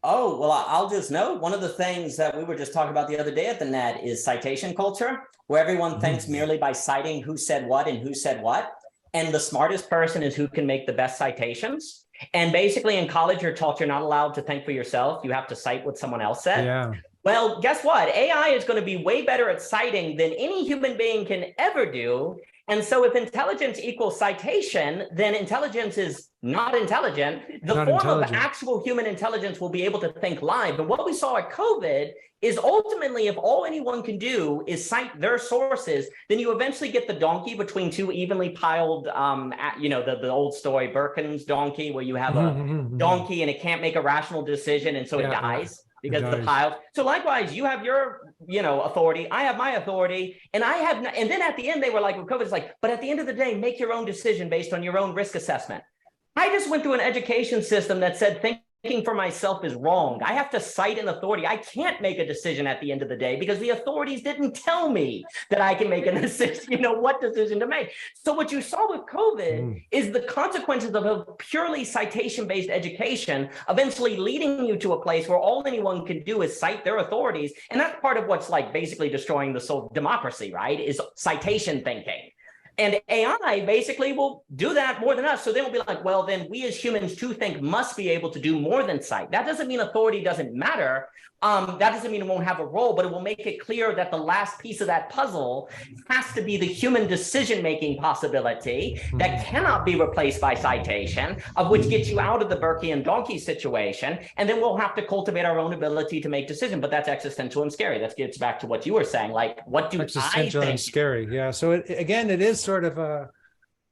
Oh, well, I'll just note, one of the things that we were just talking about the other day at the Net is citation culture, where everyone thinks merely by citing who said what and who said what. And the smartest person is who can make the best citations. And basically in college, you're taught you're not allowed to think for yourself. You have to cite what someone else said. Well, guess what? AI is going to be way better at citing than any human being can ever do. And so if intelligence equals citation, then intelligence is not intelligent. The form of actual human intelligence will be able to think live. And what we saw at COVID is ultimately, if all anyone can do is cite their sources, then you eventually get the donkey between two evenly piled, the old story, Birkin's donkey, where you have a donkey and it can't make a rational decision, and so it dies. Because the piles. So likewise, you have your, authority. I have my authority, and and then at the end they were like, with COVID, it's like, but at the end of the day, make your own decision based on your own risk assessment. I just went through an education system that said thinking for myself is wrong. I have to cite an authority. I can't make a decision at the end of the day because the authorities didn't tell me that I can make a decision, what decision to make. So what you saw with COVID is the consequences of a purely citation-based education eventually leading you to a place where all anyone can do is cite their authorities. And that's part of what's like basically destroying the soul democracy, right? Is citation thinking. And AI basically will do that more than us. So they will be like, well, then we as humans to think must be able to do more than cite. That doesn't mean authority doesn't matter. That doesn't mean it won't have a role, but it will make it clear that the last piece of that puzzle has to be the human decision-making possibility that cannot be replaced by citation, of which gets you out of the Berkey and donkey situation. And then we'll have to cultivate our own ability to make decisions. But that's existential and scary. That gets back to what you were saying. Like, what do existential I think? And scary. Yeah. So it is sort of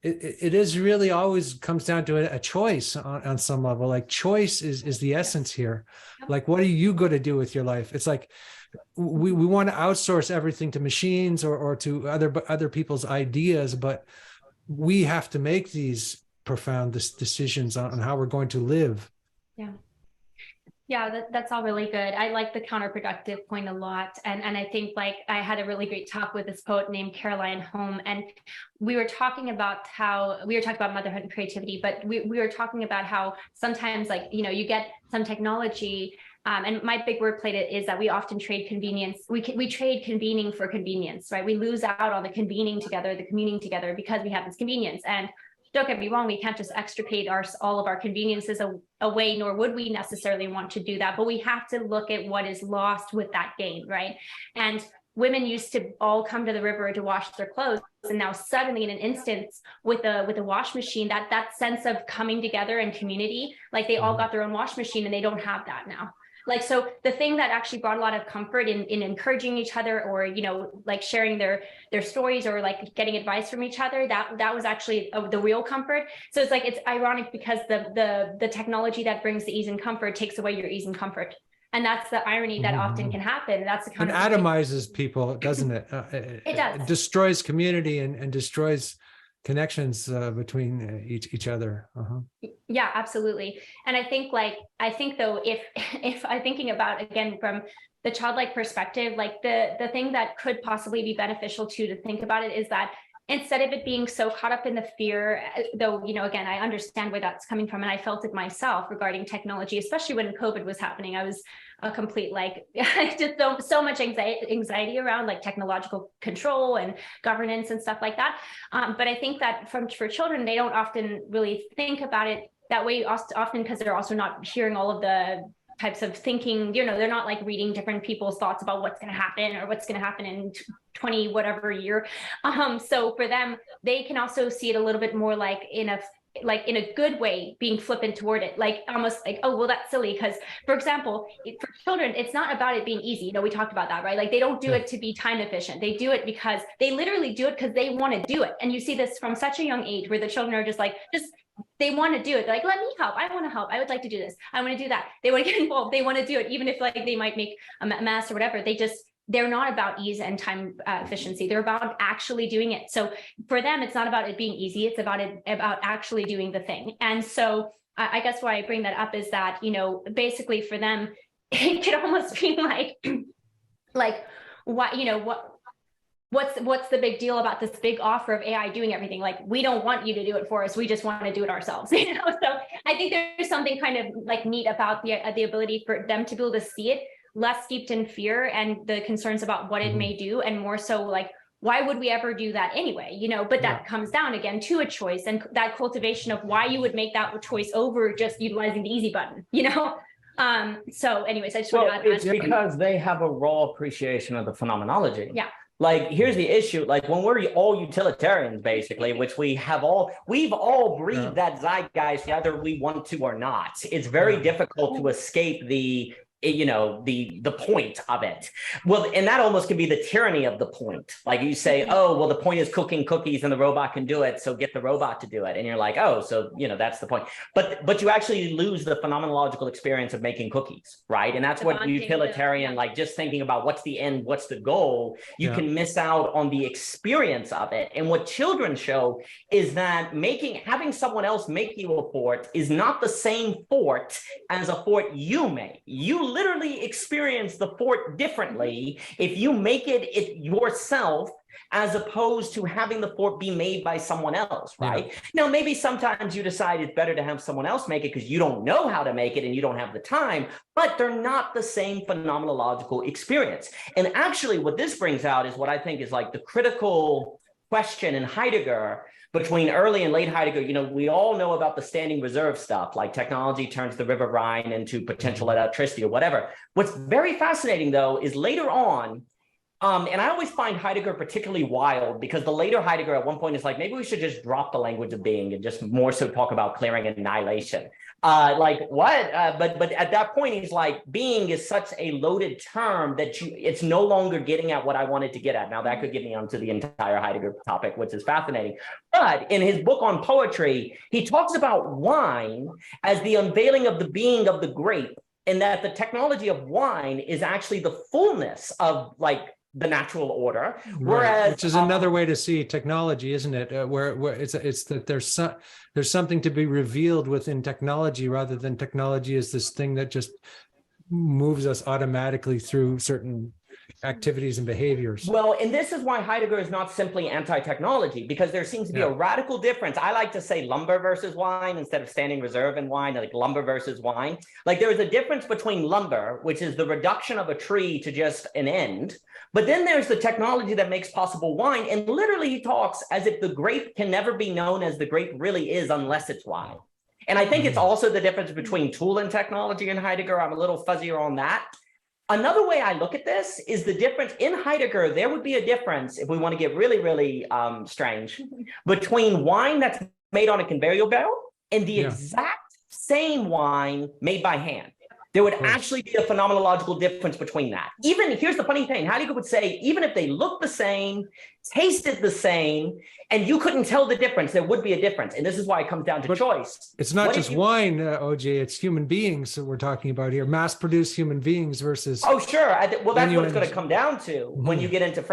it is really always comes down to a choice on some level. Like choice is the essence here. Like, what are you going to do with your life? It's like we want to outsource everything to machines or to other people's ideas, but we have to make these profound decisions on how we're going to live. Yeah, that's all really good. I like the counterproductive point a lot. And I think like I had a really great talk with this poet named Caroline Home, and we were talking about motherhood and creativity, but we were talking about how sometimes like, you get some technology, and my big word plate is that we often trade convenience. We trade convening for convenience, right? We lose out on the convening together, the communing together, because we have this convenience. And don't get me wrong, we can't just extricate all of our conveniences away, nor would we necessarily want to do that. But we have to look at what is lost with that gain, right? And women used to all come to the river to wash their clothes, and now suddenly in an instance with a wash machine, that sense of coming together and community, like they all got their own wash machine and they don't have that now. Like, so the thing that actually brought a lot of comfort in encouraging each other, or, like sharing their stories, or like getting advice from each other, that was actually the real comfort. So it's ironic because the technology that brings the ease and comfort takes away your ease and comfort. And that's the irony that often can happen. That's the kind of atomizes people, doesn't it? It does. It destroys community and destroys connections between each other. Yeah, absolutely. And I think though, if I'm thinking about, again, from the childlike perspective, like the thing that could possibly be beneficial to think about it is that instead of it being so caught up in the fear, though, again, I understand where that's coming from, and I felt it myself regarding technology, especially when COVID was happening. I was a complete, just so much anxiety around like technological control and governance and stuff like that. But I think that for children, they don't often really think about it that way, often because they're also not hearing all of the types of thinking, they're not like reading different people's thoughts about what's going to happen or what's going to happen in 20 whatever year. So for them, they can also see it a little bit more like in a good way, being flippant toward it, like almost like, oh, well, that's silly. Because, for example, for children, it's not about it being easy. We talked about that, right? Like they don't do it to be time efficient. They do it because they literally do it because they want to do it. And you see this from such a young age where the children are just they want to do it. They're like, let me help. I want to help. I would like to do this. I want to do that. They want to get involved. They want to do it, even if like they might make a mess or whatever. They're not about ease and time efficiency. They're about actually doing it. So for them, it's not about it being easy. It's about actually doing the thing. And so I guess why I bring that up is that, basically for them, it could almost be like what's the big deal about this big offer of AI doing everything? Like, we don't want you to do it for us. We just want to do it ourselves. So I think there's something kind of like neat about the ability for them to be able to see it, less steeped in fear and the concerns about what it may do, and more so like, why would we ever do that anyway? But that comes down again to a choice, and that cultivation of why you would make that choice over just utilizing the easy button, So anyways, I just want to add it's that. because they have a raw appreciation of the phenomenology. Yeah. Like, here's the issue. Like, when we're all utilitarians, basically, which we've all breathed that zeitgeist, whether we want to or not. It's very difficult to escape the point of it. Well, and that almost can be the tyranny of the point. Like, you say, oh, well, the point is cooking cookies and the robot can do it, so get the robot to do it. And you're like, oh, so, that's the point. But you actually lose the phenomenological experience of making cookies, right? And that's what utilitarian, like, just thinking about what's the end, what's the goal, you can miss out on the experience of it. And what children show is that having someone else make you a fort is not the same fort as a fort you make. You literally experience the fort differently if you make it yourself, as opposed to having the fort be made by someone else, right? Now, maybe sometimes you decide it's better to have someone else make it because you don't know how to make it and you don't have the time, but they're not the same phenomenological experience. And actually, what this brings out is what I think is like the critical question in Heidegger between early and late Heidegger. We all know about the standing reserve stuff, like technology turns the River Rhine into potential electricity or whatever. What's very fascinating, though, is later on, and I always find Heidegger particularly wild, because the later Heidegger at one point is like, maybe we should just drop the language of being and just more so talk about clearing and annihilation. Like, what? But at that point, he's like, being is such a loaded term that it's no longer getting at what I wanted to get at. Now, that could get me onto the entire Heidegger topic, which is fascinating. But in his book on poetry, he talks about wine as the unveiling of the being of the grape, and that the technology of wine is actually the fullness of, like, the natural order, whereas which is another way to see technology, isn't it? Where it's that there's something to be revealed within technology, rather than technology is this thing that just moves us automatically through certain activities and behaviors. Well, and this is why Heidegger is not simply anti-technology, because there seems to be a radical difference. I like to say lumber versus wine instead of standing reserve and wine, like lumber versus wine. Like, there is a difference between lumber, which is the reduction of a tree to just an end, but then there's the technology that makes possible wine. And literally he talks as if the grape can never be known as the grape really is unless it's wine. And I think it's also the difference between tool and technology in Heidegger. I'm a little fuzzier on that. Another way I look at this is the difference in Heidegger. There would be a difference, if we want to get really, really strange, between wine that's made on a conveyor belt and the exact same wine made by hand. There would actually be a phenomenological difference between that. Even, here's the funny thing, Heidegger would say, even if they look the same, tasted the same, and you couldn't tell the difference, there would be a difference. And this is why it comes down to choice. It's not just wine, OJ, it's human beings that we're talking about here, mass-produced human beings versus... Oh, sure. Well, that's what it's going to come down to when you get into...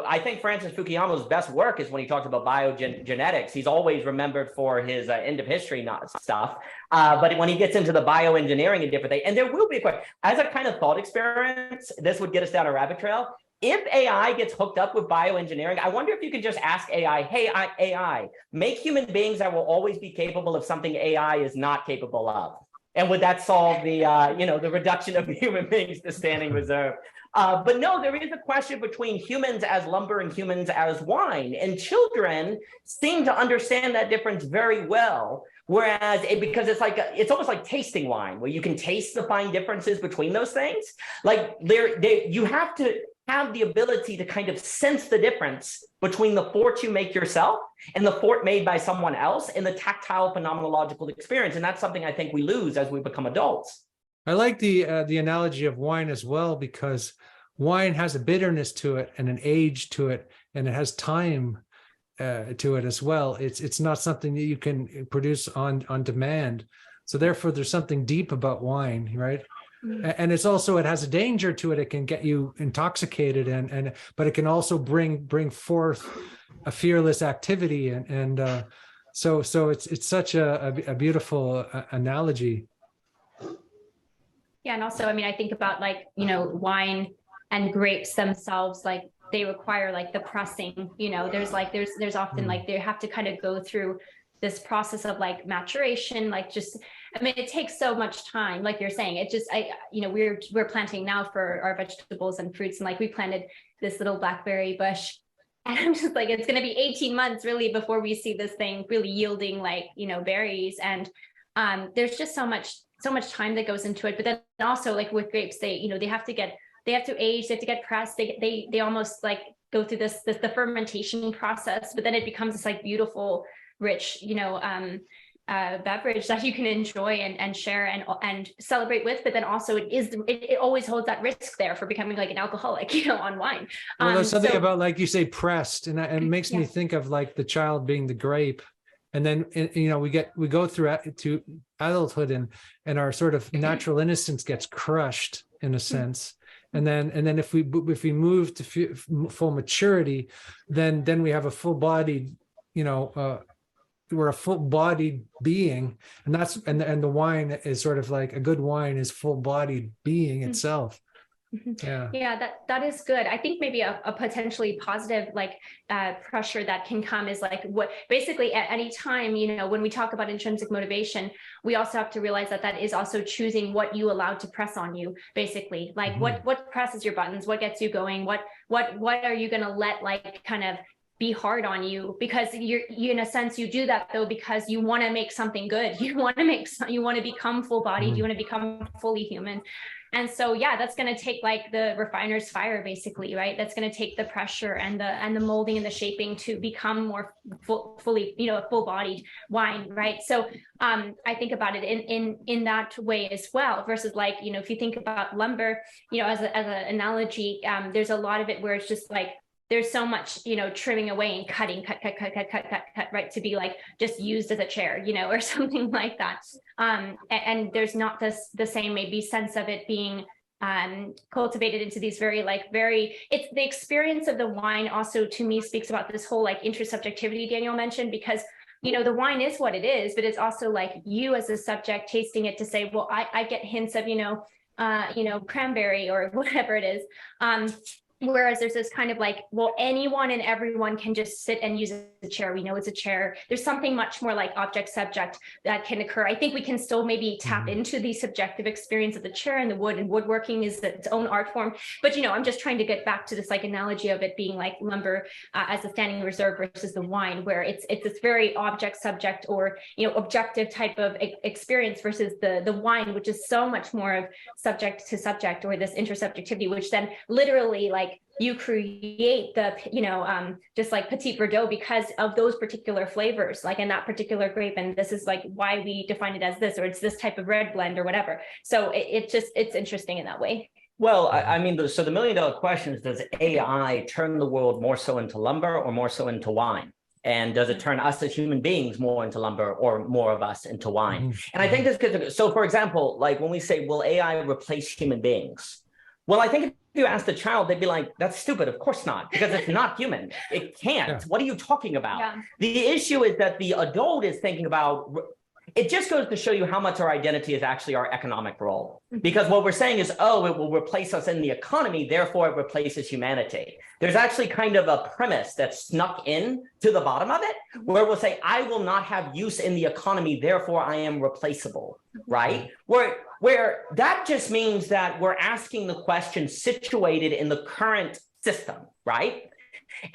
I think Francis Fukuyama's best work is when he talks about biogenetics. He's always remembered for his end of history stuff. But when he gets into the bioengineering and different things, and there will be a question, as a kind of thought experience, this would get us down a rabbit trail. If AI gets hooked up with bioengineering, I wonder if you can just ask AI, hey, AI, make human beings that will always be capable of something AI is not capable of. And would that solve the, the reduction of human beings to standing reserve? But no, there is a question between humans as lumber and humans as wine. And children seem to understand that difference very well. Whereas, because it's almost like tasting wine, where you can taste the fine differences between those things. Like, you have to have the ability to kind of sense the difference between the fort you make yourself and the fort made by someone else in the tactile phenomenological experience. And that's something I think we lose as we become adults. I like the analogy of wine as well, because wine has a bitterness to it and an age to it, and it has time to it as well. It's not something that you can produce on demand. So therefore, there's something deep about wine, right? And it's also, it has a danger to it. It can get you intoxicated, but it can also bring forth a fearless activity, and so it's such a beautiful analogy. Yeah, and also, I mean, I think about wine and grapes themselves, like they require the pressing. There's often they have to kind of go through this process of maturation, it takes so much time, like you're saying. It just, we're planting now for our vegetables and fruits, and we planted this little blackberry bush, and I'm just it's going to be 18 months really before we see this thing really yielding berries. And there's just so much so much time that goes into it. But then also like with grapes, they have to age, they have to get pressed. They almost like go through the fermentation process, but then it becomes this like beautiful, rich, beverage that you can enjoy and share and celebrate with. But then also it always holds that risk there for becoming like an alcoholic, on wine. Well, there's something about, like you say, pressed, and it makes me think of like the child being the grape. And then, we go through to adulthood, and our sort of natural innocence gets crushed in a sense. And then if we move to full maturity, then we have a full-bodied, we're a full-bodied being, and the wine is sort of like, a good wine is full-bodied being itself. Yeah, that is good. I think maybe a potentially positive pressure that can come is like, what basically at any time, when we talk about intrinsic motivation, we also have to realize that is also choosing what you allow to press on you, basically. Like what presses your buttons, what gets you going, what are you going to let like kind of be hard on you, because you in a sense, you do that though because you want to make something good. You want to become full-bodied, you want to become fully human. And so, that's going to take like the refiner's fire, basically, right? That's going to take the pressure and the molding and the shaping to become more fully, a full-bodied wine, right? So I think about it in that way as well, versus like, if you think about lumber, as an analogy, there's a lot of it where it's just like, there's so much, trimming away and cutting, cut, right, to be like just used as a chair, or something like that. And there's not the same maybe sense of it being cultivated into these it's the experience of the wine also to me speaks about this whole like intersubjectivity Daniel mentioned, because the wine is what it is, but it's also like you as a subject tasting it to say, well, I get hints of, cranberry or whatever it is. Whereas there's this kind of like, well, anyone and everyone can just sit and use a chair. We know it's a chair. There's something much more like object subject that can occur. I think we can still maybe tap into the subjective experience of the chair and the wood, and woodworking is its own art form. But, I'm just trying to get back to this like analogy of it being like lumber as a standing reserve versus the wine, where it's this very object subject or, objective type of experience versus the wine, which is so much more of subject to subject, or this intersubjectivity, which then literally like you create the, just like Petit Verdot because of those particular flavors, like in that particular grape. And this is like why we define it as this, or it's this type of red blend or whatever. So it's interesting in that way. Well, I mean, so the $1 million question is, does AI turn the world more so into lumber or more so into wine? And does it turn us as human beings more into lumber or more of us into wine? And I think this could, so for example, like when we say, will AI replace human beings? Well, I think if you ask the child, they'd be like, that's stupid. Of course not, because it's not human. It can't. Yeah. What are you talking about? Yeah. The issue is that the adult is thinking about, it just goes to show you how much our identity is actually our economic role. Because what we're saying is, oh, it will replace us in the economy, therefore it replaces humanity. There's actually kind of a premise that's snuck in to the bottom of it, where we'll say, I will not have use in the economy, therefore I am replaceable, right? Where that just means that we're asking the question situated in the current system, right?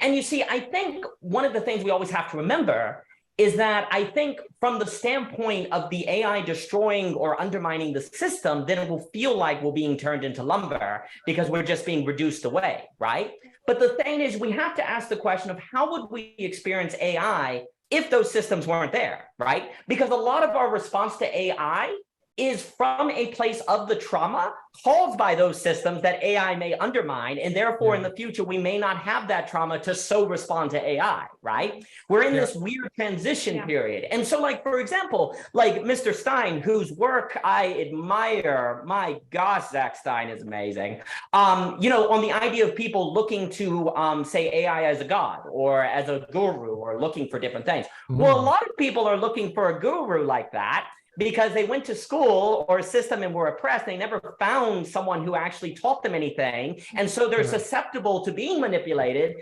And you see, I think one of the things we always have to remember is that I think from the standpoint of the AI destroying or undermining the system, then it will feel like we're being turned into lumber because we're just being reduced away, right? But the thing is, we have to ask the question of how would we experience AI if those systems weren't there, right? Because a lot of our response to AI is from a place of the trauma caused by those systems that AI may undermine. And therefore, in the future, we may not have that trauma to so respond to AI, right? We're in this weird transition period. And so like, for example, like Mr. Stein, whose work I admire, my gosh, Zach Stein is amazing. On the idea of people looking to say AI as a god or as a guru or looking for different things. Well, a lot of people are looking for a guru like that because they went to school or a system and were oppressed. They never found someone who actually taught them anything. And so they're susceptible to being manipulated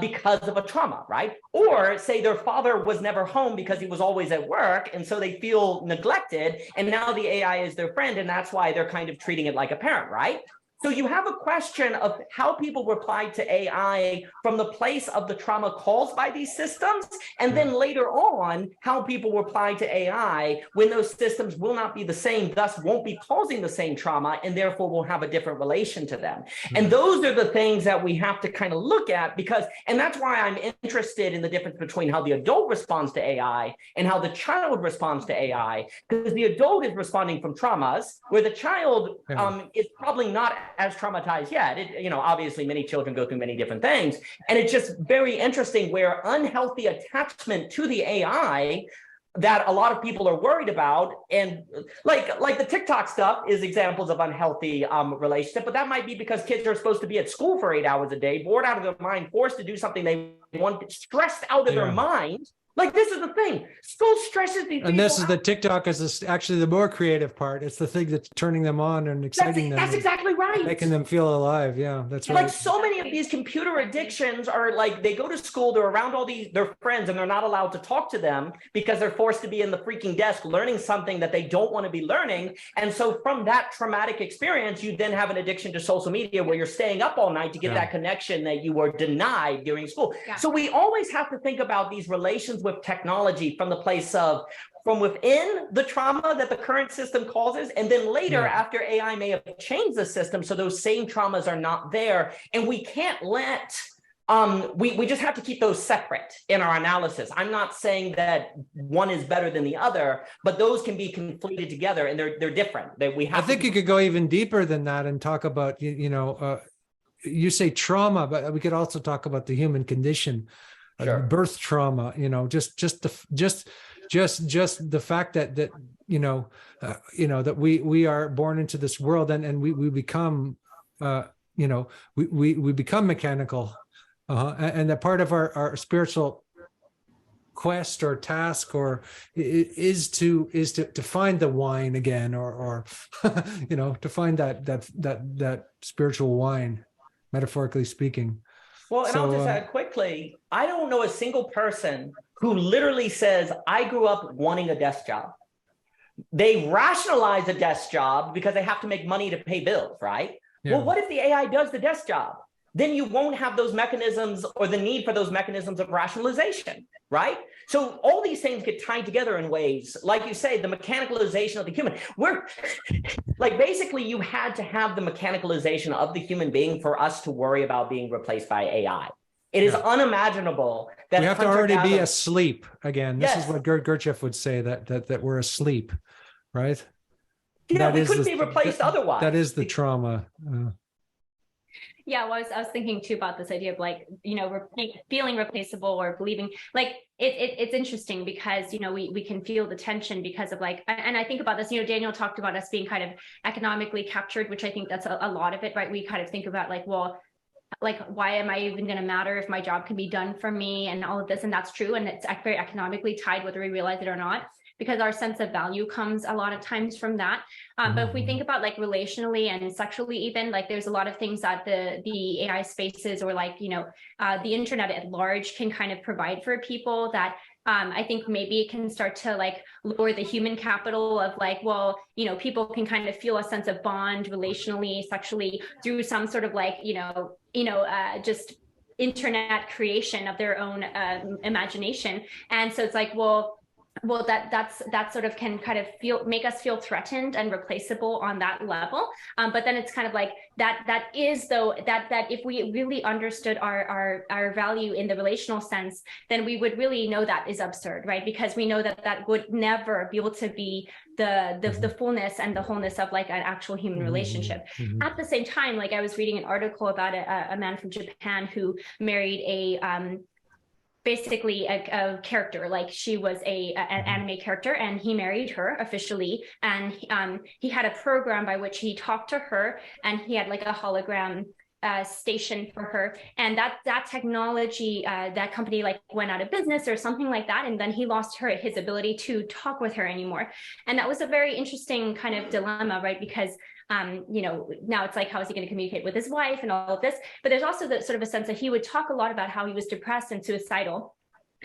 because of a trauma, right? Or say their father was never home because he was always at work. And so they feel neglected. And now the AI is their friend. And that's why they're kind of treating it like a parent, right? So you have a question of how people replied to AI from the place of the trauma caused by these systems, and then later on, how people reply to AI when those systems will not be the same, thus won't be causing the same trauma, and therefore will have a different relation to them. And those are the things that we have to kind of look at, because, and that's why I'm interested in the difference between how the adult responds to AI and how the child responds to AI, because the adult is responding from traumas, where the child is probably not as traumatized yet. Obviously many children go through many different things, and it's just very interesting where unhealthy attachment to the AI that a lot of people are worried about, and like the TikTok stuff is examples of unhealthy relationship, but that might be because kids are supposed to be at school for 8 hours a day, bored out of their mind, forced to do something they want, stressed out of their mind. Like, this is the thing. School stresses these people. And this is the TikTok is actually the more creative part. It's the thing that's turning them on and exciting them. That's exactly right. Making them feel alive. Yeah, that's right. Like, so many of these computer addictions are like, they go to school, they're around all their friends, and they're not allowed to talk to them because they're forced to be in the freaking desk learning something that they don't want to be learning. And so from that traumatic experience, you then have an addiction to social media where you're staying up all night to get that connection that you were denied during school. So we always have to think about these relations with technology from the place of from within the trauma that the current system causes, and then later after AI may have changed the system so those same traumas are not there. And we can't let we just have to keep those separate in our analysis. I'm not saying that one is better than the other, but those can be conflated together, and they're different. That we have. I think you could go even deeper than that and talk about you say trauma, but we could also talk about the human condition. Birth trauma, just the fact that that we are born into this world, and we become we become mechanical, and that part of our spiritual quest or task is to find the wine again, or to find that spiritual wine, metaphorically speaking. Well, and I'll just add quickly, I don't know a single person who literally says, I grew up wanting a desk job. They rationalize a desk job because they have to make money to pay bills, right? Well, what if the AI does the desk job? Then you won't have those mechanisms or the need for those mechanisms of rationalization, right? So all these things get tied together in ways, like you say, the mechanicalization of the human. We're like, basically you had to have the mechanicalization of the human being for us to worry about being replaced by AI. It is unimaginable that we have to already be asleep again. This is what Gurdjieff would say, that we're asleep, right? Yeah, we couldn't be replaced otherwise. That is the trauma. Yeah, well, I was thinking too about this idea of feeling replaceable or believing it's interesting because we can feel the tension because of and I think about this, Daniel talked about us being kind of economically captured, which I think that's a lot of it, right? We kind of think about why am I even going to matter if my job can be done for me and all of this, and that's true, and it's very economically tied whether we realize it or not, because our sense of value comes a lot of times from that. But if we think about relationally and sexually, even there's a lot of things that the AI spaces or the internet at large can kind of provide for people that I think maybe it can start to lower the human capital of people can kind of feel a sense of bond relationally, sexually through some sort of just internet creation of their own imagination. And so it's well, that sort of can kind of make us feel threatened and replaceable on that level. But then it's kind of that if we really understood our value in the relational sense, then we would really know that is absurd, right? Because we know that would never be able to be the fullness and the wholeness of an actual human relationship. At the same time, I was reading an article about a man from Japan who married basically a character, she was an anime character, and he married her officially, and he had a program by which he talked to her, and he had a hologram station for her, and that technology, that company went out of business or something like that, and then he lost his ability to talk with her anymore. And that was a very interesting kind of dilemma, right? Because now it's how is he going to communicate with his wife and all of this? But there's also the sort of a sense that he would talk a lot about how he was depressed and suicidal.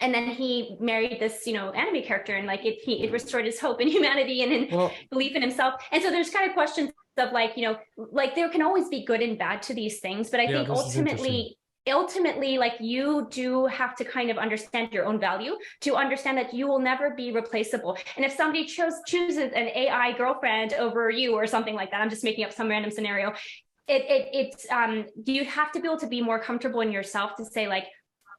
And then he married this, anime character, and it restored his hope in humanity and in belief in himself. And so there's kind of questions of like, you know, like there can always be good and bad to these things, but I think ultimately, like you do have to kind of understand your own value to understand that you will never be replaceable. And if somebody chooses an AI girlfriend over you or something like that, I'm just making up some random scenario. You have to be able to be more comfortable in yourself to say like,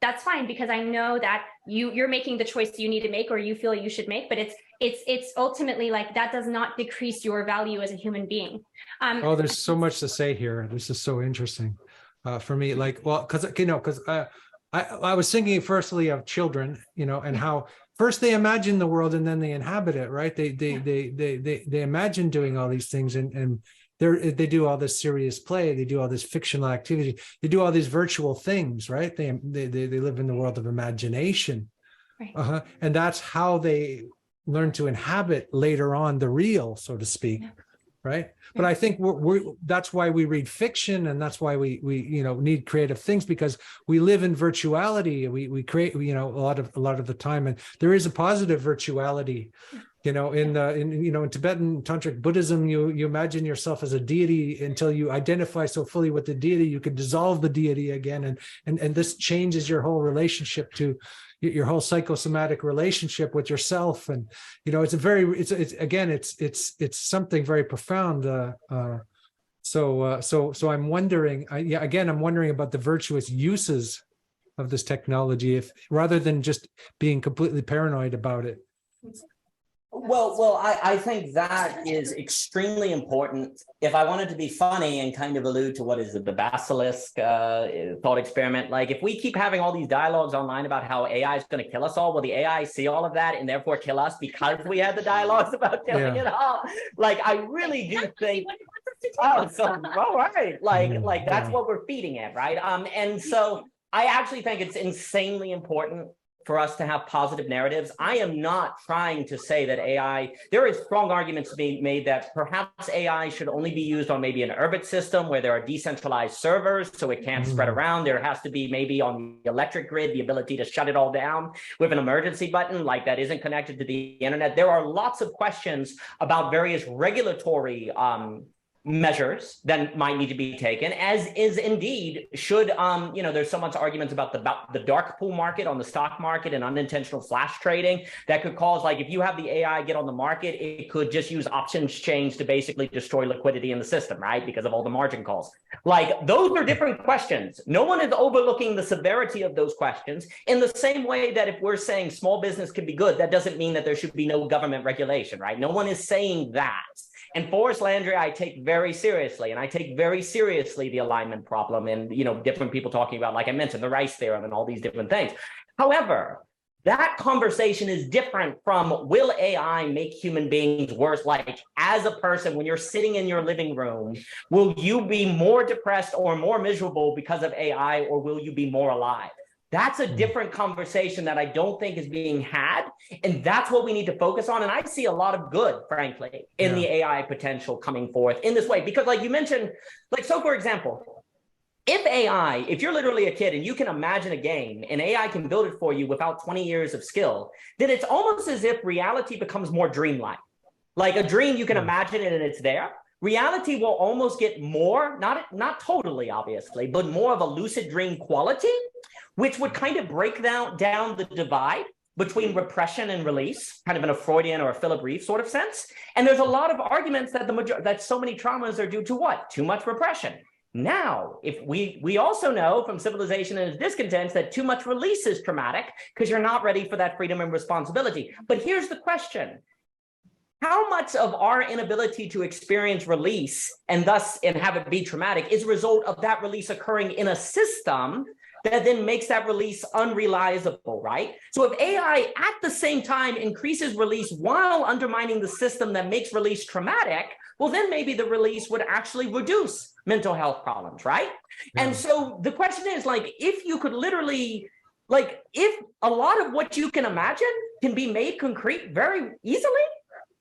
that's fine, because I know that you're making the choice you need to make or you feel you should make, but it's ultimately like that does not decrease your value as a human being. Oh, there's so much to say here. This is so interesting for me. Like, well, because I was thinking firstly of children, you know, and how first they imagine the world and then they inhabit it, right? They imagine doing all these things and they do all this serious play, they do all this fictional activity, they do all these virtual things, right? They live in the world of imagination, right. And that's how they learn to inhabit later on the real, so to speak, right? But I think that's why we read fiction, and that's why we you know need creative things, because we live in virtuality. We create, you know, a lot of the time, and there is a positive virtuality. You know, in Tibetan tantric Buddhism, you imagine yourself as a deity until you identify so fully with the deity, you can dissolve the deity again, and this changes your whole relationship to your whole psychosomatic relationship with yourself. And you know, it's something very profound. So I'm wondering, I'm wondering about the virtuous uses of this technology, if rather than just being completely paranoid about it. Well, I think that is extremely important. If I wanted to be funny and kind of allude to what is the basilisk thought experiment, like if we keep having all these dialogues online about how AI is going to kill us all, will the AI see all of that and therefore kill us because we had the dialogues about killing it all? Like, I really do think, oh, so all right, like that's what we're feeding it, right? And so I actually think it's insanely important for us to have positive narratives. I am not trying to say that AI, there is strong arguments being made that perhaps AI should only be used on maybe an urban system where there are decentralized servers so it can't spread around. There has to be maybe on the electric grid, the ability to shut it all down with an emergency button like that isn't connected to the internet. There are lots of questions about various regulatory measures that might need to be taken, as is indeed should there's so much arguments about the dark pool market on the stock market and unintentional flash trading that could cause, like, if you have the AI get on the market, it could just use options change to basically destroy liquidity in the system, right, because of all the margin calls. Like, those are different questions. No one is overlooking the severity of those questions, in the same way that if we're saying small business can be good, that doesn't mean that there should be no government regulation, right? No one is saying that. And Forrest Landry, I take very seriously, and I take very seriously the alignment problem, and different people talking about, like I mentioned, the Rice theorem and all these different things. However, that conversation is different from, will AI make human beings worse? Like, as a person, when you're sitting in your living room, will you be more depressed or more miserable because of AI, or will you be more alive? That's a different conversation that I don't think is being had. And that's what we need to focus on. And I see a lot of good, frankly, in the AI potential coming forth in this way. Because like you mentioned, like, so for example, if you're literally a kid and you can imagine a game and AI can build it for you without 20 years of skill, then it's almost as if reality becomes more dreamlike. Like a dream, you can imagine it and it's there. Reality will almost get more, not totally, obviously, but more of a lucid dream quality, which would kind of break down the divide between repression and release, kind of in a Freudian or a Philip Reeve sort of sense. And there's a lot of arguments that so many traumas are due to what? Too much repression. Now, if we also know from Civilization and its Discontents that too much release is traumatic because you're not ready for that freedom and responsibility. But here's the question. How much of our inability to experience release and have it be traumatic is a result of that release occurring in a system that then makes that release unrealizable, right? So if AI at the same time increases release while undermining the system that makes release traumatic, well, then maybe the release would actually reduce mental health problems, right? Yeah. And so the question is, like, if you could literally, like, if a lot of what you can imagine can be made concrete very easily,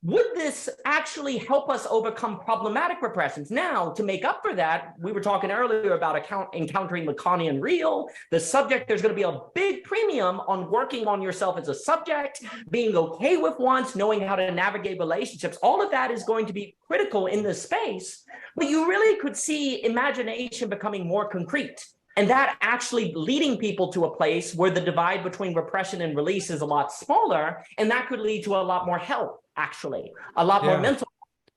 would this actually help us overcome problematic repressions? Now, to make up for that, we were talking earlier about encountering Lacanian real. The subject, there's going to be a big premium on working on yourself as a subject, being okay with wants, knowing how to navigate relationships. All of that is going to be critical in this space. But you really could see imagination becoming more concrete. And that actually leading people to a place where the divide between repression and release is a lot smaller. And that could lead to a lot more health, actually, a lot more mental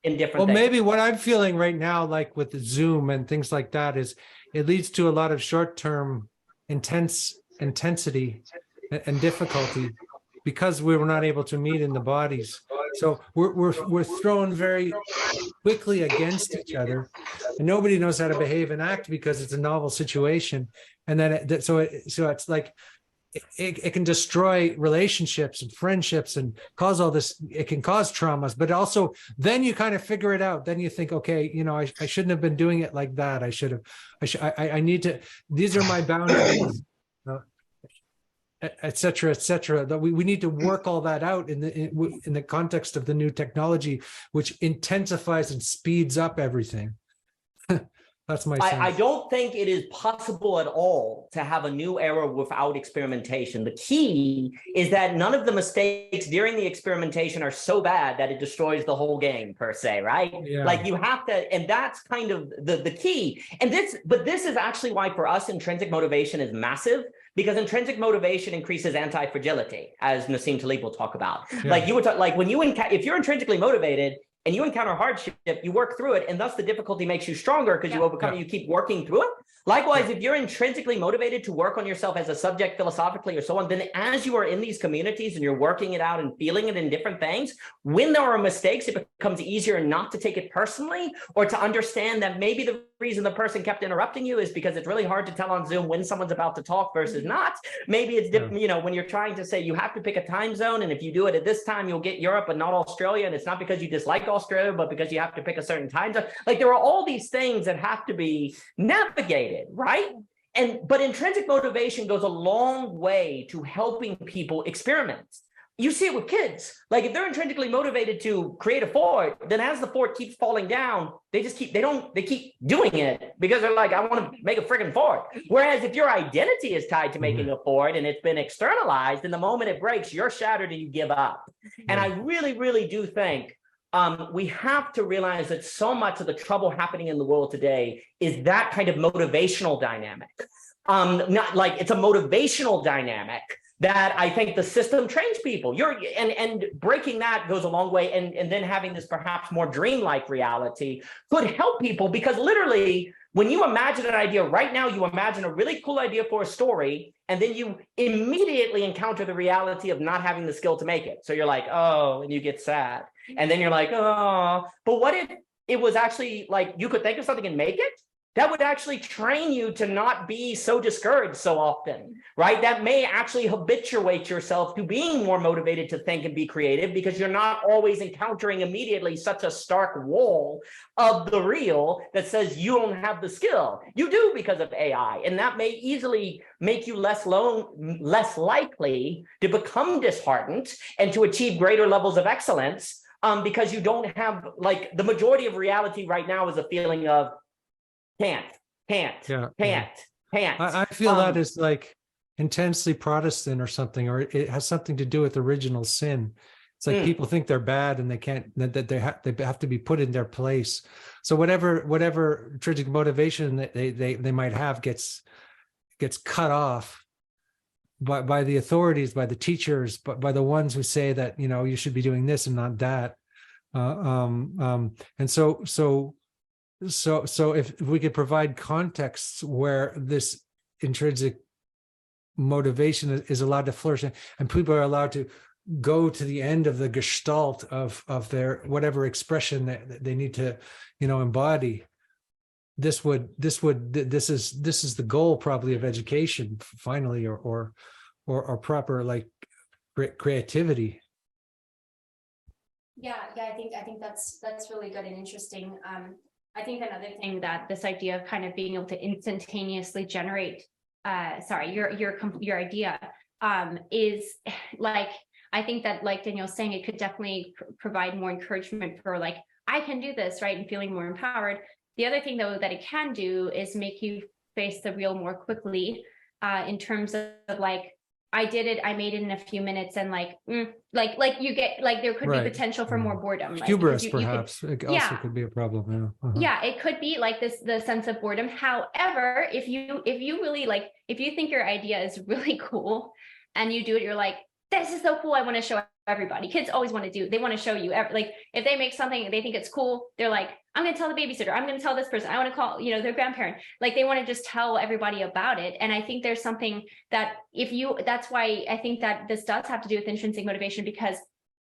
in different things. Maybe what I'm feeling right now, like with the Zoom and things like that, is it leads to a lot of short-term intensity and difficulty because we were not able to meet in the bodies. So we're thrown very quickly against each other, and nobody knows how to behave and act because it's a novel situation. And then so it's like it can destroy relationships and friendships and cause all this. It can cause traumas, but also then you kind of figure it out. Then you think, okay, you know, I shouldn't have been doing it like that. I need to. These are my boundaries. Et cetera, that we need to work all that out in the context of the new technology, which intensifies and speeds up everything. That's my sense. I don't think it is possible at all to have a new era without experimentation. The key is that none of the mistakes during the experimentation are so bad that it destroys the whole game, per se, right? Yeah. Like you have to, and that's kind of the key. And this is actually why for us intrinsic motivation is massive, because intrinsic motivation increases anti-fragility, as Nassim Taleb will talk about. Yeah. Like you would talk, like when you if you're intrinsically motivated and you encounter hardship, you work through it, and thus the difficulty makes you stronger because you overcome it, you keep working through it. Likewise, if you're intrinsically motivated to work on yourself as a subject philosophically or so on, then as you are in these communities and you're working it out and feeling it in different things, when there are mistakes, it becomes easier not to take it personally, or to understand that maybe the reason the person kept interrupting you is because it's really hard to tell on Zoom when someone's about to talk versus not. Maybe it's different, you know, when you're trying to say you have to pick a time zone, and if you do it at this time, you'll get Europe but not Australia, and it's not because you dislike Australia, but because you have to pick a certain time zone. Like there are all these things that have to be navigated, right? But intrinsic motivation goes a long way to helping people experiment. You see it with kids. Like if they're intrinsically motivated to create a fort, then as the fort keeps falling down, they keep doing it because they're like, I want to make a friggin' fort. Whereas if your identity is tied to making a fort and it's been externalized, and the moment it breaks, you're shattered and you give up. And I really, really do think we have to realize that so much of the trouble happening in the world today is that kind of motivational dynamic. Not like it's a motivational dynamic that I think the system trains people. And breaking that goes a long way, and then having this perhaps more dreamlike reality could help people, because literally when you imagine an idea right now, you imagine a really cool idea for a story, and then you immediately encounter the reality of not having the skill to make it. So you're like, oh, and you get sad. And then you're like, oh, but what if it was actually like you could think of something and make it? That would actually train you to not be so discouraged so often, right? That may actually habituate yourself to being more motivated to think and be creative, because you're not always encountering immediately such a stark wall of the real that says you don't have the skill. You do because of AI, and that may easily make you less likely to become disheartened and to achieve greater levels of excellence, because you don't have, like, the majority of reality right now is a feeling of can't. I feel that is like intensely Protestant or something, or it has something to do with original sin. It's like people think they're bad and they can't, that they have to be put in their place. So whatever intrinsic motivation that they might have gets cut off by the authorities, by the teachers, by the ones who say that, you know, you should be doing this and not that. And so if we could provide contexts where this intrinsic motivation is allowed to flourish, and people are allowed to go to the end of the gestalt of their whatever expression that they need to, you know, embody, this is the goal probably of education finally, or proper like creativity. Yeah, I think that's really good and interesting. I think another thing that this idea of kind of being able to instantaneously generate, your idea is like, I think that, like Daniel's saying, it could definitely provide more encouragement for like, I can do this, right? And feeling more empowered. The other thing though that it can do is make you face the real more quickly, in terms of like, I did it, I made it in a few minutes, and like you get like, there could be potential for more boredom, right? Hubris, You perhaps. It also could be a problem. Yeah, it could be like this, the sense of boredom. However, if you really like, if you think your idea is really cool and you do it, you're like, this is so cool, I want to show everybody. Kids always want to do, they want to show you, like if they make something they think it's cool, they're like, I'm going to tell the babysitter, I'm going to tell this person, I want to call, you know, their grandparent, like they want to just tell everybody about it. And I think there's something that that's why I think that this does have to do with intrinsic motivation, because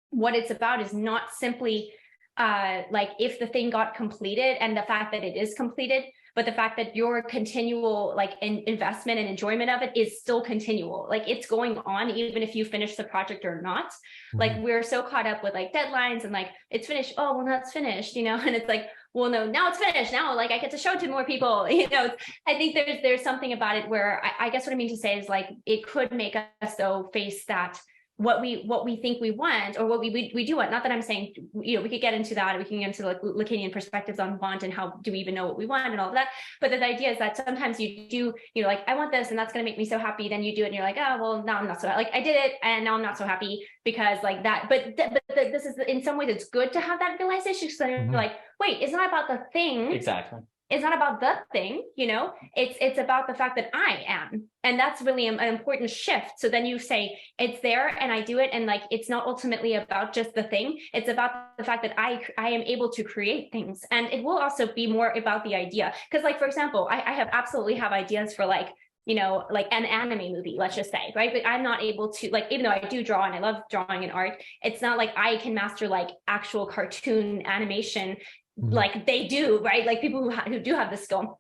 what it's about is not simply like if the thing got completed and the fact that it is completed, but the fact that your continual like investment and enjoyment of it is still continual. Like it's going on even if you finish the project or not. Like we're so caught up with like deadlines and like it's finished. Oh, well, that's finished, you know, and it's like, well, no, now it's finished. Now like I get to show it to more people, you know. I think there's something about it where I guess what I mean to say is like it could make us though face that what we think we want, or what we do want. Not that I'm saying, you know, we could get into that, we can get into like Lacanian perspectives on want and how do we even know what we want and all of that. But the idea is that sometimes you do, you know, like I want this and that's going to make me so happy. Then you do it and you're like, oh, well, now I'm not so like I did it and now I'm not so happy because like that. But this is in some ways it's good to have that realization, because then you're like, wait, it's not about the thing. Exactly. It's not about the thing, you know, it's about the fact that I am. And that's really an important shift. So then you say it's there and I do it. And like, it's not ultimately about just the thing. It's about the fact that I am able to create things. And it will also be more about the idea. Because like, for example, I absolutely have ideas for like, you know, like an anime movie, let's just say, right? But I'm not able to, like, even though I do draw and I love drawing and art, it's not like I can master like actual cartoon animation like they do, right? Like people who do have the skill.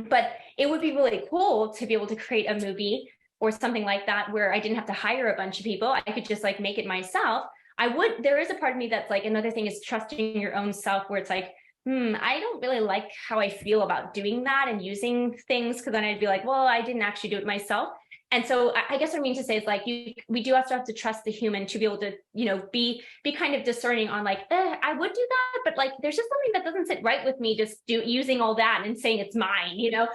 But it would be really cool to be able to create a movie or something like that where I didn't have to hire a bunch of people. I could just like make it myself. There is a part of me that's like, another thing is trusting your own self, where it's like, I don't really like how I feel about doing that and using things, because then I'd be like, well, I didn't actually do it myself. And so I guess what I mean to say is like, we do have to trust the human to be able to, you know, be kind of discerning on like, I would do that, but like, there's just something that doesn't sit right with me, just using all that and saying it's mine, you know?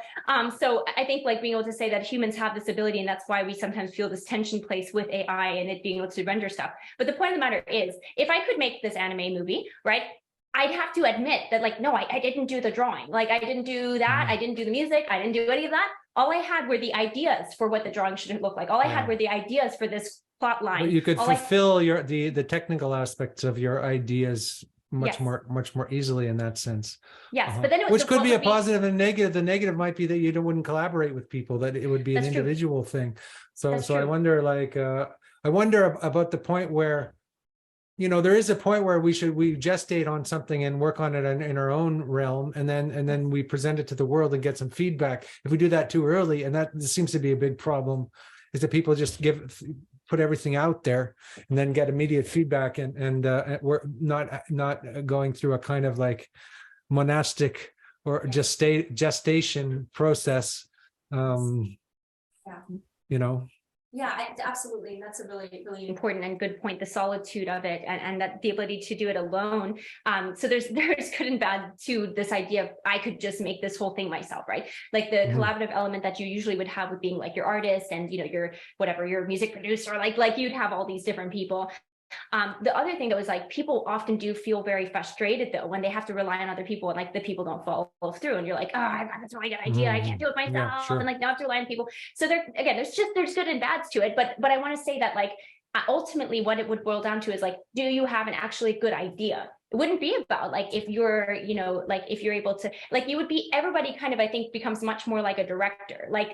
So I think like being able to say that humans have this ability, and that's why we sometimes feel this tension place with AI and it being able to render stuff. But the point of the matter is, if I could make this anime movie, right, I'd have to admit that like, no, I didn't do the drawing. Like I didn't do that. I didn't do the music. I didn't do any of that. All I had were the ideas for what the drawing should look like. All I had were the ideas for this plot line. But you could fulfill the technical aspects of your ideas much more easily in that sense. Yes, but then which could be a positive and negative. The negative might be that you wouldn't collaborate with people, that it would be an individual thing. So I wonder, like, I wonder about the point where, you know, there is a point where we gestate on something and work on it in our own realm, and then we present it to the world and get some feedback. If we do that too early, and that seems to be a big problem, is that people just put everything out there and then get immediate feedback, and we're not going through a kind of like monastic or gestation process. You know. Yeah, absolutely. That's a really, really important and good point, the solitude of it, and that the ability to do it alone. So there's good and bad to this idea of I could just make this whole thing myself, right? Like the collaborative element that you usually would have with being like your artist and, you know, your music producer, like you'd have all these different people. The other thing that was like, people often do feel very frustrated though when they have to rely on other people and like the people don't follow through, and you're like, oh, I thought that's a really good idea, I can't do it myself, and like now I have to rely on people. So there's good and bads to it, but I want to say that like ultimately what it would boil down to is like, do you have an actually good idea? It wouldn't be about like, if you're, you know, like if you're able to, like you would be, everybody kind of, I think, becomes much more like a director, like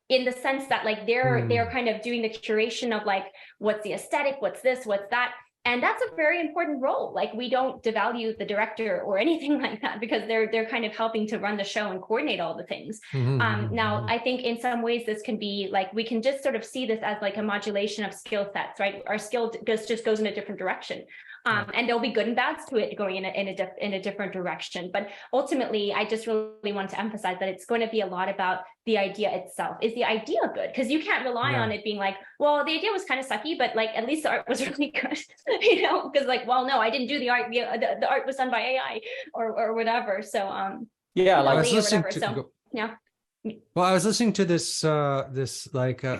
in the sense that like they're kind of doing the curation of like, what's the aesthetic, what's this, what's that. And that's a very important role. Like we don't devalue the director or anything like that, because they're kind of helping to run the show and coordinate all the things. Now, I think in some ways this can be like, we can just sort of see this as like a modulation of skill sets, right? Our skill just goes in a different direction. And there'll be good and bads to it going in a different direction. But ultimately, I just really want to emphasize that it's going to be a lot about the idea itself. Is the idea good? Because you can't rely on it being like, well, the idea was kind of sucky, but like at least the art was really good, you know? Because like, well, no, I didn't do the art. The art was done by AI or whatever. So yeah, like I was listening to, so yeah. Well, I was listening to this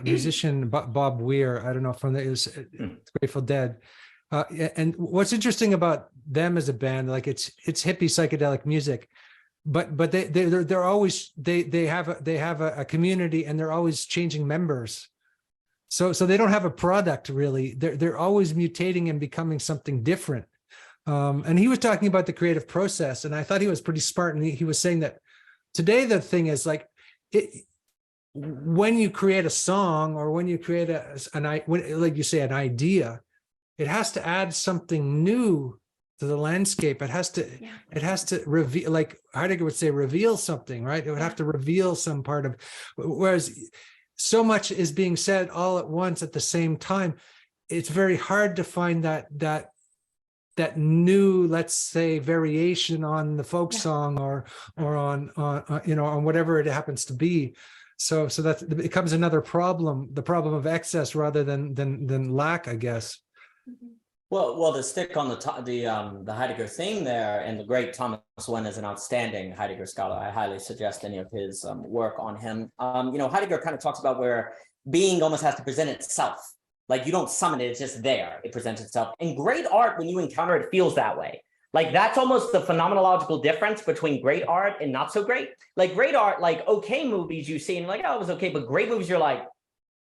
musician Bob Weir. I don't know, from the Grateful Dead. And what's interesting about them as a band, like it's hippie psychedelic music, but they're always they have a community, and they're always changing members. So they don't have a product really. They're always mutating and becoming something different. And he was talking about the creative process, and I thought he was pretty smart. And he was saying that today the thing is like, when you create a song, or when you create like you say, an idea, it has to add something new to the landscape. It has to reveal, like Heidegger would say, reveal something, right? It would have to reveal some part of, whereas so much is being said all at once at the same time. It's very hard to find that new, let's say, variation on the folk song or on on whatever it happens to be. So that it becomes another problem, the problem of excess rather than lack, I guess. Well, to stick on the Heidegger theme there, and the great Thomas Wynne is an outstanding Heidegger scholar. I highly suggest any of his work on him. Heidegger kind of talks about where being almost has to present itself. Like you don't summon it, it's just there. It presents itself. And great art, when you encounter it, feels that way. Like that's almost the phenomenological difference between great art and not so great. Like great art, like okay movies you see and like, oh, it was okay. But great movies, you're like,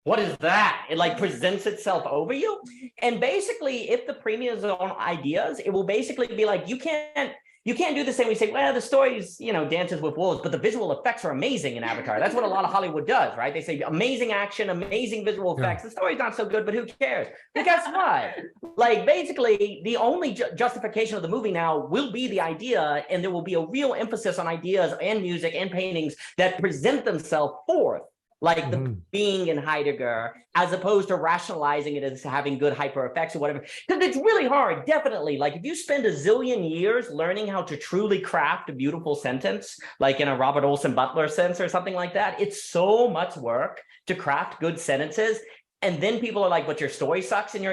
what is that? It like presents itself over you. And basically, if the premium is on ideas, it will basically be like, you can't do the same. We say, well, the story's, dances with wolves, but the visual effects are amazing in Avatar. That's what a lot of Hollywood does, right? They say amazing action, amazing visual effects. The story's not so good, but who cares? But guess what? Like basically, the only justification of the movie now will be the idea, and there will be a real emphasis on ideas and music and paintings that present themselves forth. Like the being in Heidegger, as opposed to rationalizing it as having good hyper effects or whatever. Because it's really hard, definitely. Like if you spend a zillion years learning how to truly craft a beautiful sentence, like in a Robert Olson Butler sense or something like that, it's so much work to craft good sentences. And then people are like, but your story sucks. And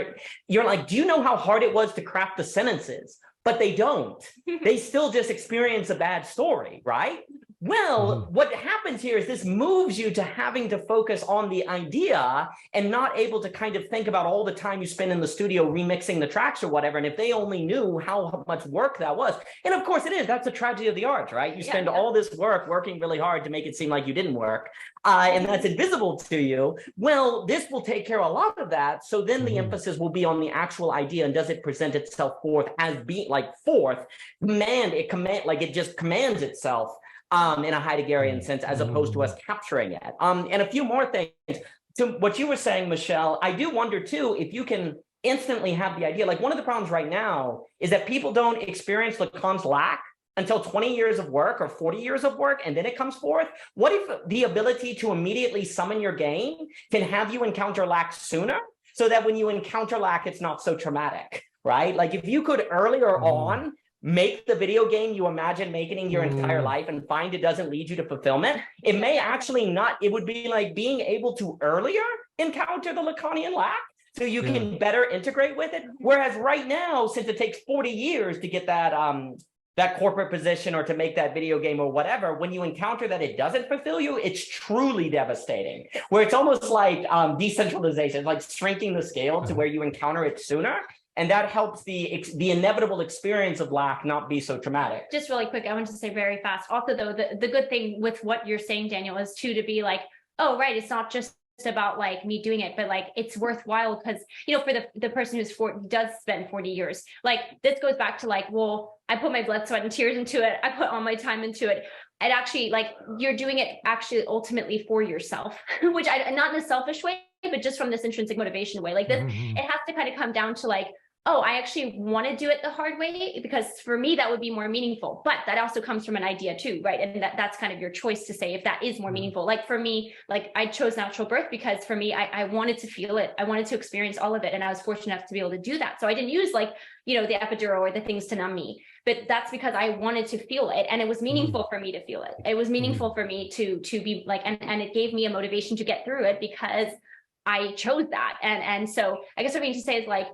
you're like, do you know how hard it was to craft the sentences? But they don't. They still just experience a bad story, right? Well, what happens here is this moves you to having to focus on the idea and not able to kind of think about all the time you spend in the studio remixing the tracks or whatever. And if they only knew how much work that was. And of course it is. That's the tragedy of the arts, right? You spend all this work working really hard to make it seem like you didn't work. And that's invisible to you. Well, this will take care of a lot of that. So then the emphasis will be on the actual idea, and does it present itself forth as being like forth, it just commands itself. In a Heideggerian sense, as opposed to us capturing it. And a few more things to what you were saying, Michelle. I do wonder too, if you can instantly have the idea, like one of the problems right now is that people don't experience Lacan's lack until 20 years of work or 40 years of work, and then it comes forth. What if the ability to immediately summon your game can have you encounter lack sooner, so that when you encounter lack, it's not so traumatic, right? Like if you could earlier on make the video game you imagine making your entire life and find it doesn't lead you to fulfillment, it may actually not. It would be like being able to earlier encounter the Lacanian lack so you can better integrate with it. Whereas right now, since it takes 40 years to get that corporate position or to make that video game or whatever, when you encounter that it doesn't fulfill you, it's truly devastating. Where it's almost like decentralization, like shrinking the scale to where you encounter it sooner. And that helps the inevitable experience of lack not be so traumatic. Just really quick, I want to say very fast. Also, though, the good thing with what you're saying, Daniel, is to be like, oh, right, it's not just about like me doing it, but like it's worthwhile because, for the person who's does spend 40 years, like this goes back to like, well, I put my blood, sweat, and tears into it. I put all my time into it. And actually, like you're doing it actually ultimately for yourself, which not in a selfish way, but just from this intrinsic motivation way. Like this, it has to kind of come down to like, oh, I actually want to do it the hard way, because for me, that would be more meaningful. But that also comes from an idea too, right? And that's kind of your choice to say if that is more meaningful. Like for me, like I chose natural birth because for me, I wanted to feel it. I wanted to experience all of it. And I was fortunate enough to be able to do that. So I didn't use like, you know, the epidural or the things to numb me, but that's because I wanted to feel it. And it was meaningful for me to feel it. It was meaningful for me to be like, and it gave me a motivation to get through it because I chose that. And so I guess what I mean to say is like,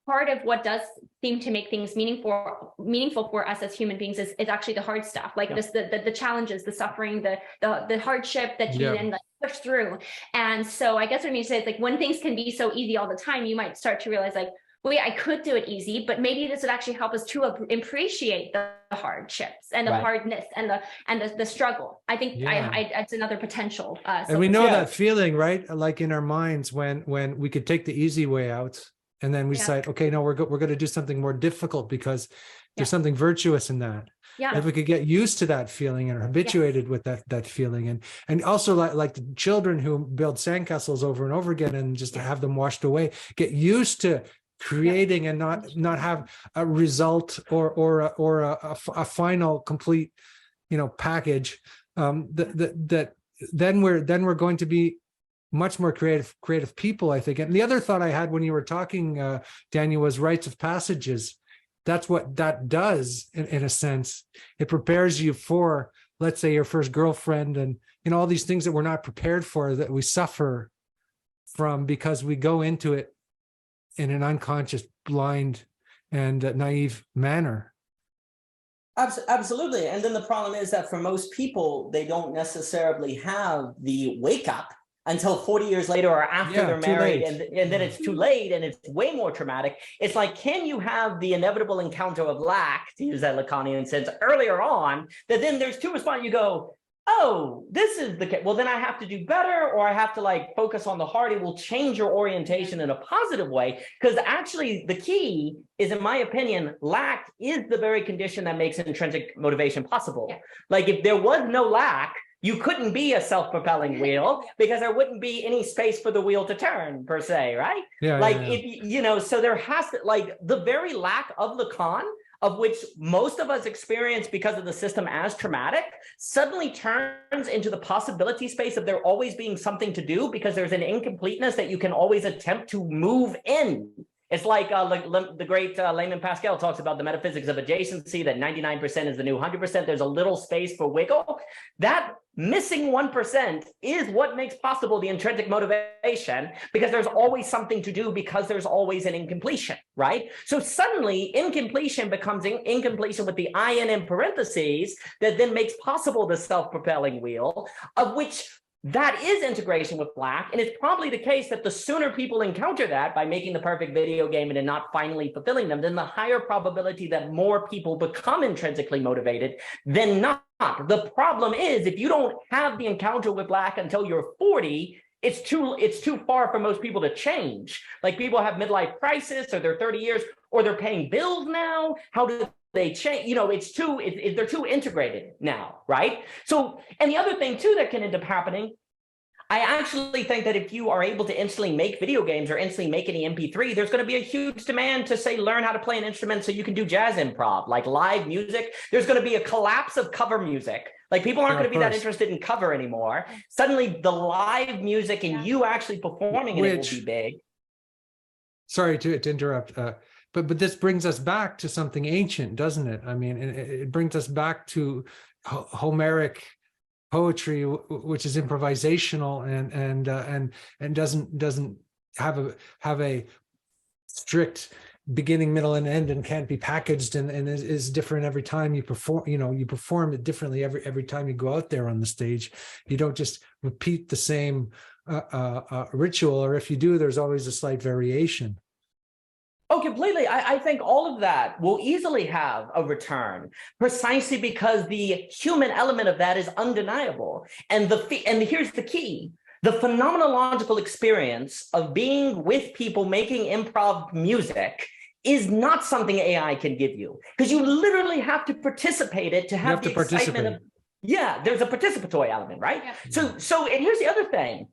part of what does seem to make things meaningful for us as human beings is actually the hard stuff, like this, the challenges, the suffering, the hardship that you then like push through. And so I guess what I mean to say is like, when things can be so easy all the time, you might start to realize like, well, yeah, I could do it easy, but maybe this would actually help us to appreciate the hardships and the hardness and the struggle. I think it's another potential. And we know that feeling, right? Like in our minds when we could take the easy way out. And then we decide, okay, no, we're going to do something more difficult because there's something virtuous in that. Yeah. If we could get used to that feeling and are habituated with that feeling, and also like the children who build sandcastles over and over again and just have them washed away, get used to creating and not have a result or a final complete, you know, package. That then we're going to be much more creative people, I think. And the other thought I had when you were talking, Daniel, was rites of passages. That's what that does in a sense. It prepares you for, let's say, your first girlfriend and, you know, all these things that we're not prepared for, that we suffer from because we go into it in an unconscious, blind and naive manner. Absolutely. And then the problem is that for most people, they don't necessarily have the wake up until 40 years later or after they're married, and then it's too late and it's way more traumatic. It's like, can you have the inevitable encounter of lack, to use that Lacanian sense, earlier on, that then there's two responses. You go, oh, this is the case. Well, then I have to do better, or I have to like focus on the heart. It will change your orientation in a positive way, because actually the key is, in my opinion, lack is the very condition that makes intrinsic motivation possible. Yeah. Like if there was no lack, you couldn't be a self-propelling wheel because there wouldn't be any space for the wheel to turn per se, right? Yeah. Like if you know, so there has to, like, the very lack of Lacan, of which most of us experience because of the system as traumatic, suddenly turns into the possibility space of there always being something to do, because there's an incompleteness that you can always attempt to move in. It's like the great layman Pascal talks about the metaphysics of adjacency, that 99% is the new 100%. There's a little space for wiggle. That missing 1% is what makes possible the intrinsic motivation, because there's always something to do, because there's always an incompletion, right? So suddenly incompletion becomes incompletion with the IN in parentheses, that then makes possible the self-propelling wheel, of which that is integration with lack. And it's probably the case that the sooner people encounter that by making the perfect video game and then not finally fulfilling them, then the higher probability that more people become intrinsically motivated than not. The problem is, if you don't have the encounter with lack until you're 40, it's too far for most people to change. Like, people have midlife crisis, or they're 30 years, or they're paying bills now. How do they change? You know, they're too integrated now, right? So, and the other thing too that can end up happening, I actually think that if you are able to instantly make video games or instantly make any MP3, there's going to be a huge demand to, say, learn how to play an instrument so you can do jazz improv, like live music. There's going to be a collapse of cover music. Like, people aren't going to be that interested in cover anymore. Suddenly the live music and you actually performing in it will be big. Sorry to interrupt. But this brings us back to something ancient, doesn't it? I mean, it brings us back to Homeric poetry, which is improvisational and doesn't have a strict beginning, middle, and end, and can't be packaged and is different every time you perform. You know, you perform it differently every time you go out there on the stage. You don't just repeat the same ritual, or if you do, there's always a slight variation. Oh, completely. I think all of that will easily have a return, precisely because the human element of that is undeniable. And here's the key. The phenomenological experience of being with people making improv music is not something AI can give you, because you literally have to participate it to have the excitement of, there's a participatory element, right? Yeah. So and here's the other thing.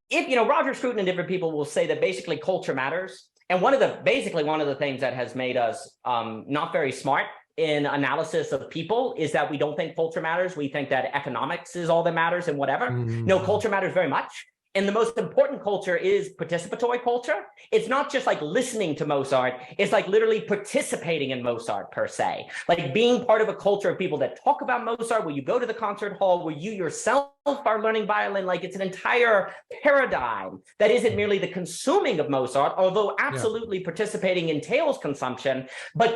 If, you know, Roger Scruton and different people will say that basically culture matters. And basically one of the things that has made us not very smart in analysis of people is that we don't think culture matters. We think that economics is all that matters and whatever. No, culture matters very much. And the most important culture is participatory culture. It's not just like listening to Mozart. It's like literally participating in Mozart per se, like being part of a culture of people that talk about Mozart, where you go to the concert hall, where you yourself are learning violin. Like it's an entire paradigm that isn't merely the consuming of Mozart, although absolutely participating entails consumption, but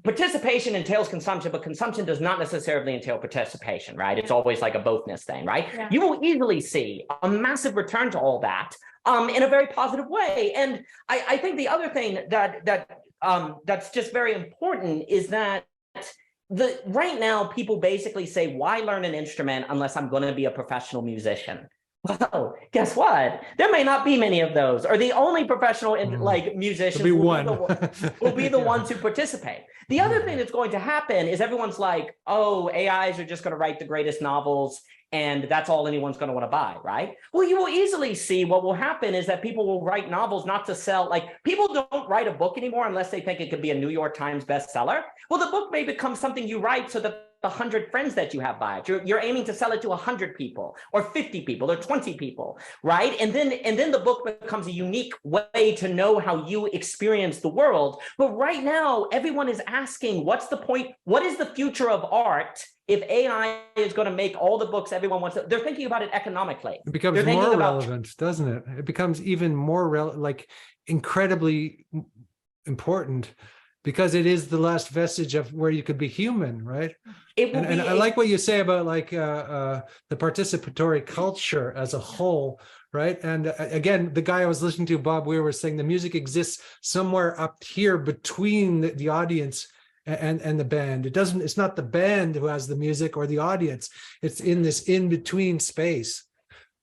participation entails consumption, but consumption does not necessarily entail participation, right? It's always like a bothness thing, right? Yeah. You will easily see a massive return to all that in a very positive way. And I think the other thing that's just very important is that right now people basically say, why learn an instrument unless I'm going to be a professional musician? Well, guess what? There may not be many of those, or the only professional like musicians will be the ones who participate. The other thing that's going to happen is everyone's like, oh, AIs are just going to write the greatest novels, and that's all anyone's going to want to buy, right? Well, you will easily see what will happen is that people will write novels not to sell. Like, people don't write a book anymore unless they think it could be a New York Times bestseller. Well, the book may become something you write so that the 100 friends that you have buy it. You're aiming to sell it to 100 people or 50 people or 20 people, right? And then the book becomes a unique way to know how you experience the world. But right now, everyone is asking, what's the point? What is the future of art if AI is going to make all the books everyone wants? They're thinking about it economically. It becomes more relevant, doesn't it? It becomes even more like incredibly important, because it is the last vestige of where you could be human, right? And I like what you say about like the participatory culture as a whole, right? And again, the guy I was listening to, Bob Weir, was saying the music exists somewhere up here between the audience and the band. It's not the band who has the music or the audience. It's in this in-between space.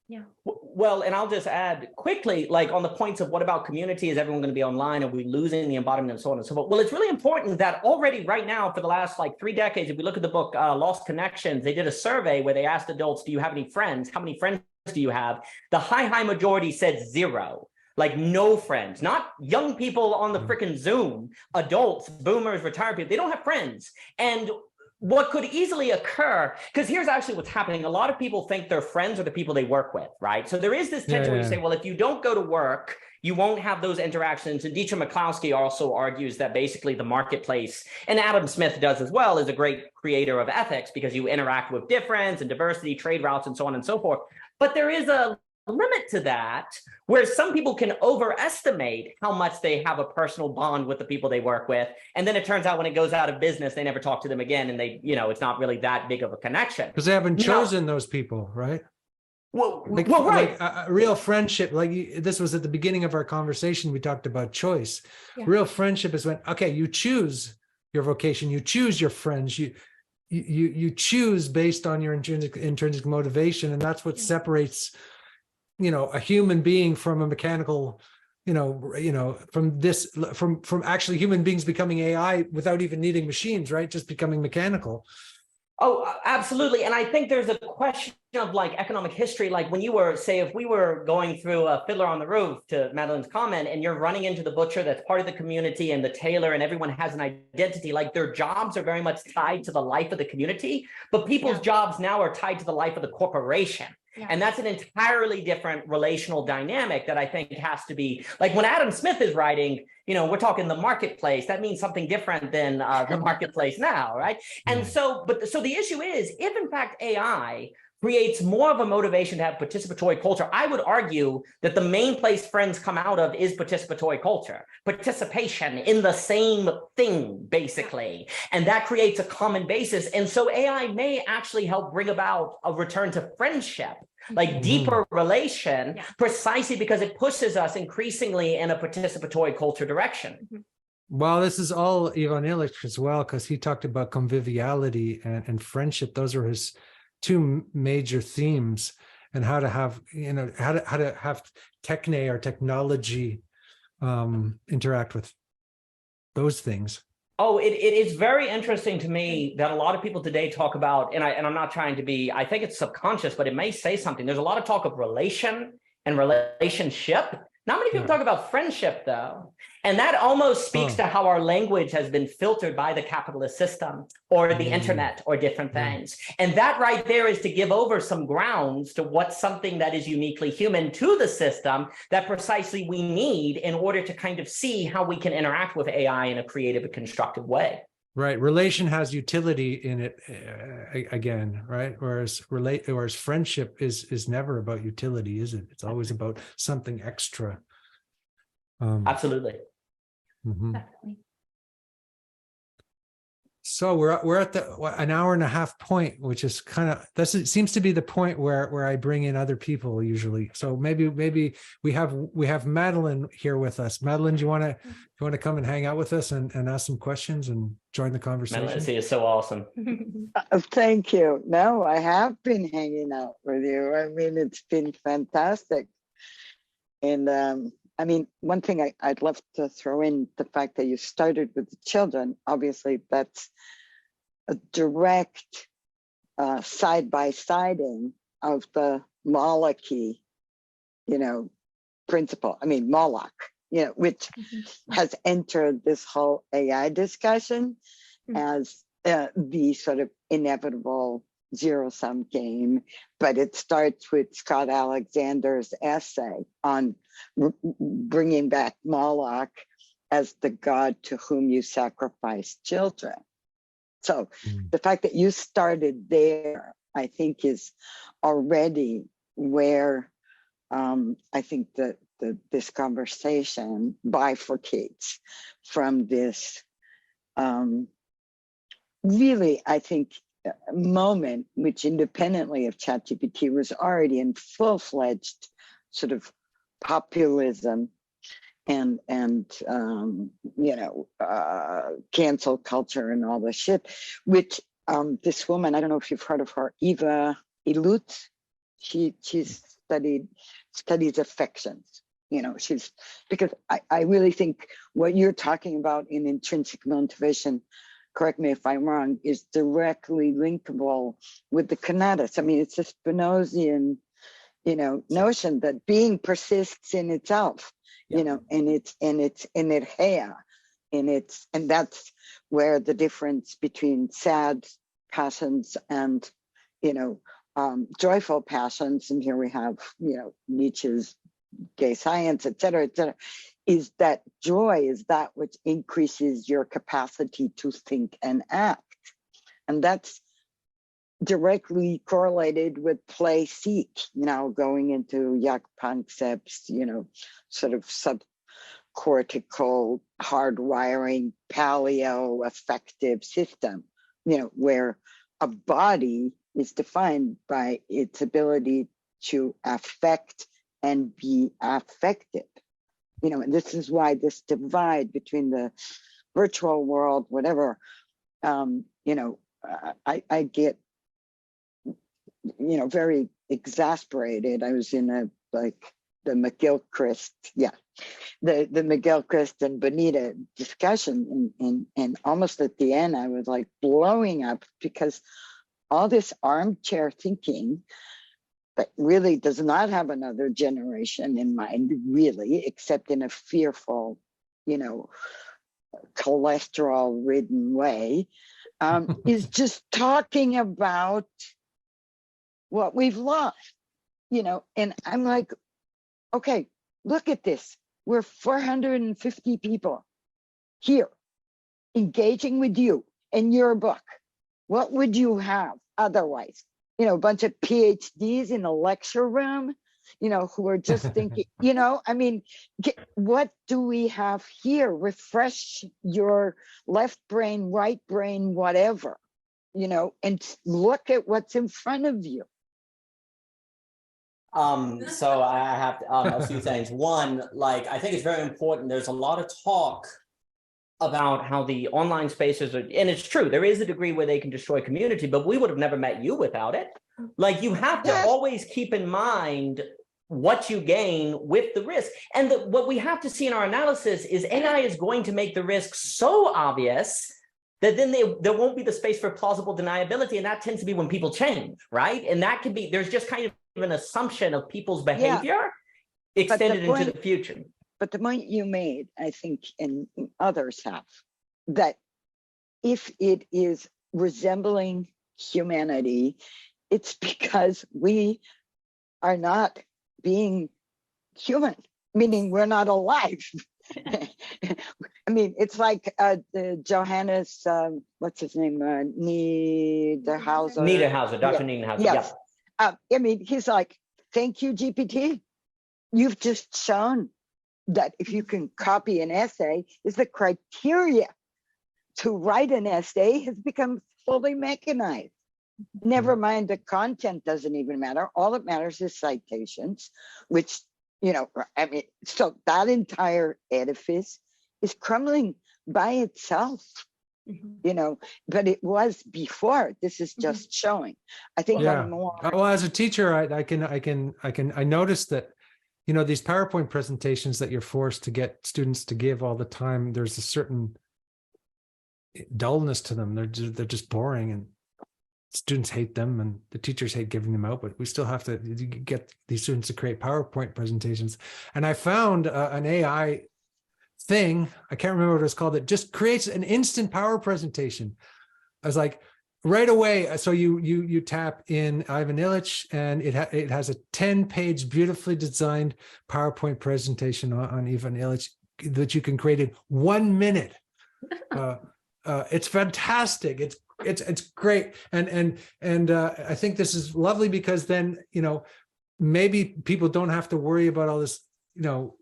Yeah. Well, and I'll just add quickly, like on the points of what about community? Is everyone going to be online? Are we losing the embodiment and so on and so forth? Well, it's really important that already right now for the last like 3 decades, if we look at the book Lost Connections, they did a survey where they asked adults, do you have any friends? How many friends do you have? The high majority said 0. Like no friends, not young people on the freaking Zoom, adults, boomers, retired people, they don't have friends. And what could easily occur, because here's actually what's happening. A lot of people think their friends are the people they work with, right? So there is this tension where you say, well, if you don't go to work, you won't have those interactions. And Dietrich McCloskey also argues that basically the marketplace, and Adam Smith does as well, is a great creator of ethics because you interact with difference and diversity, trade routes, and so on and so forth. But there is a limit to that, where some people can overestimate how much they have a personal bond with the people they work with. And then it turns out when it goes out of business, they never talk to them again. And they, it's not really that big of a connection. Because they haven't chosen those people, right? Well, right. Like a real friendship, like this was at the beginning of our conversation, we talked about choice. Yeah. Real friendship is when, okay, you choose your vocation, you choose your friends, you choose based on your intrinsic motivation. And that's what separates a human being from a mechanical, from actually human beings becoming AI without even needing machines, right? Just becoming mechanical. Oh, absolutely. And I think there's a question of like economic history. Like when you were, say, if we were going through a Fiddler on the Roof, to Madeline's comment, and you're running into the butcher that's part of the community and the tailor, and everyone has an identity, like their jobs are very much tied to the life of the community, but people's jobs now are tied to the life of the corporation. Yeah. And that's an entirely different relational dynamic that I think has to be, like when Adam Smith is writing, we're talking the marketplace, that means something different than the marketplace now, right? And so the issue is, if in fact AI creates more of a motivation to have participatory culture, I would argue that the main place friends come out of is participatory culture, participation in the same thing, basically. And that creates a common basis. And so AI may actually help bring about a return to friendship, like deeper relation, precisely because it pushes us increasingly in a participatory culture direction. Well, this is all Ivan Illich as well, because he talked about conviviality and friendship. Those are his 2 major themes, and how to have, how to have techne or technology interact with those things. Oh, it is very interesting to me that a lot of people today talk about, and I'm not trying to be, I think it's subconscious, but it may say something. There's a lot of talk of relation and relationship, Not many people talk about friendship, though. And that almost speaks to how our language has been filtered by the capitalist system or the internet or different things. And that right there is to give over some grounds to what's something that is uniquely human to the system that precisely we need in order to kind of see how we can interact with AI in a creative and constructive way. Right. Relation has utility in it again, right? Whereas friendship is never about utility, is it? It's always about something extra. Absolutely. Definitely. So we're at the an hour and a half point, which is kind of it seems to be the point where I bring in other people usually. So maybe we have Madeline here with us. Madeline, do you want to come and hang out with us and ask some questions and join the conversation? Madeline, is so awesome. Thank you. No, I have been hanging out with you. I mean, it's been fantastic. And I mean, one thing I'd love to throw in the fact that you started with the children. Obviously, that's a direct side-by-siding of the Moloch-y, principle. I mean, Moloch, which has entered this whole AI discussion as the sort of inevitable zero-sum game, but it starts with Scott Alexander's essay on bringing back Moloch as the god to whom you sacrifice children. So the fact that you started there, I think, is already where I think that this conversation bifurcates from this really, I think, moment which independently of ChatGPT was already in full-fledged sort of populism and cancel culture and all this shit, which this woman, I don't know if you've heard of her, Eva Illouz, she's studies affections. Because I really think what you're talking about in intrinsic motivation, correct me if I'm wrong, is directly linkable with the conatus. I mean, it's a Spinozian, notion that being persists in itself, and it's inertia, and that's where the difference between sad passions and, joyful passions, and here we have, Nietzsche's gay science, et cetera, is that joy is that which increases your capacity to think and act. And that's directly correlated with play seek, going into Jaak Panksepp's, sort of subcortical hardwiring paleo affective system, where a body is defined by its ability to affect and be affected. And this is why this divide between the virtual world, whatever, I get, very exasperated. I was in the McGilchrist, the McGilchrist and Bonita discussion, and almost at the end, I was like blowing up because all this armchair thinking that really does not have another generation in mind, really, except in a fearful, cholesterol-ridden way, is just talking about what we've lost, and I'm like, okay, look at this. We're 450 people here engaging with you in your book. What would you have otherwise? A bunch of PhDs in a lecture room, who are just thinking, I mean, what do we have here? Refresh your left brain, right brain, whatever, and look at what's in front of you. So I have a few things. One, I think it's very important. There's a lot of talk about how the online spaces are, and it's true, there is a degree where they can destroy community, but we would have never met you without it. You have to always keep in mind what you gain with the risk. And what we have to see in our analysis is AI is going to make the risk so obvious that then there won't be the space for plausible deniability. And that tends to be when people change, right? And that can be, there's just kind of an assumption of people's behavior. extended into the future. But the point you made, I think, and others have, that if it is resembling humanity, it's because we are not being human, meaning we're not alive. I mean, it's like the Johannes, what's his name? Niederhauser. Niederhauser, Dr. Niederhauser. Yes. I mean, he's like, thank you, GPT. You've just shown that if you can copy an essay, is the criteria to write an essay has become fully mechanized. Never mind, the content doesn't even matter. All that matters is citations, which, you know, I mean, so that entire edifice is crumbling by itself, you know, but it was before. This is just showing. I think more. Well, as a teacher, I noticed that, you know, these PowerPoint presentations that you're forced to get students to give all the time, there's a certain dullness to them. They're just boring, and students hate them, and the teachers hate giving them out, but we still have to get these students to create PowerPoint presentations. And I found an AI thing, I can't remember what it's called, that just creates an instant power presentation. I was like, right away. So you tap in Ivan Illich, and it has a 10-page beautifully designed PowerPoint presentation on Ivan Illich that you can create in 1 minute. It's fantastic. It's great. And I think this is lovely, because then, you know, maybe people don't have to worry about all this, you know,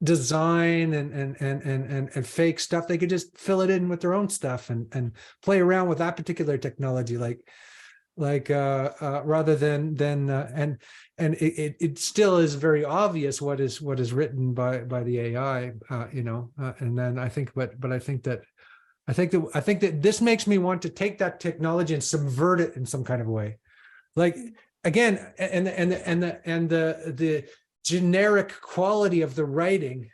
design and fake stuff. They could just fill it in with their own stuff and play around with that particular technology, rather than it still is very obvious what is written by the AI, you know, and then I think that this makes me want to take that technology and subvert it in some kind of way. Like, again, and the generic quality of the writing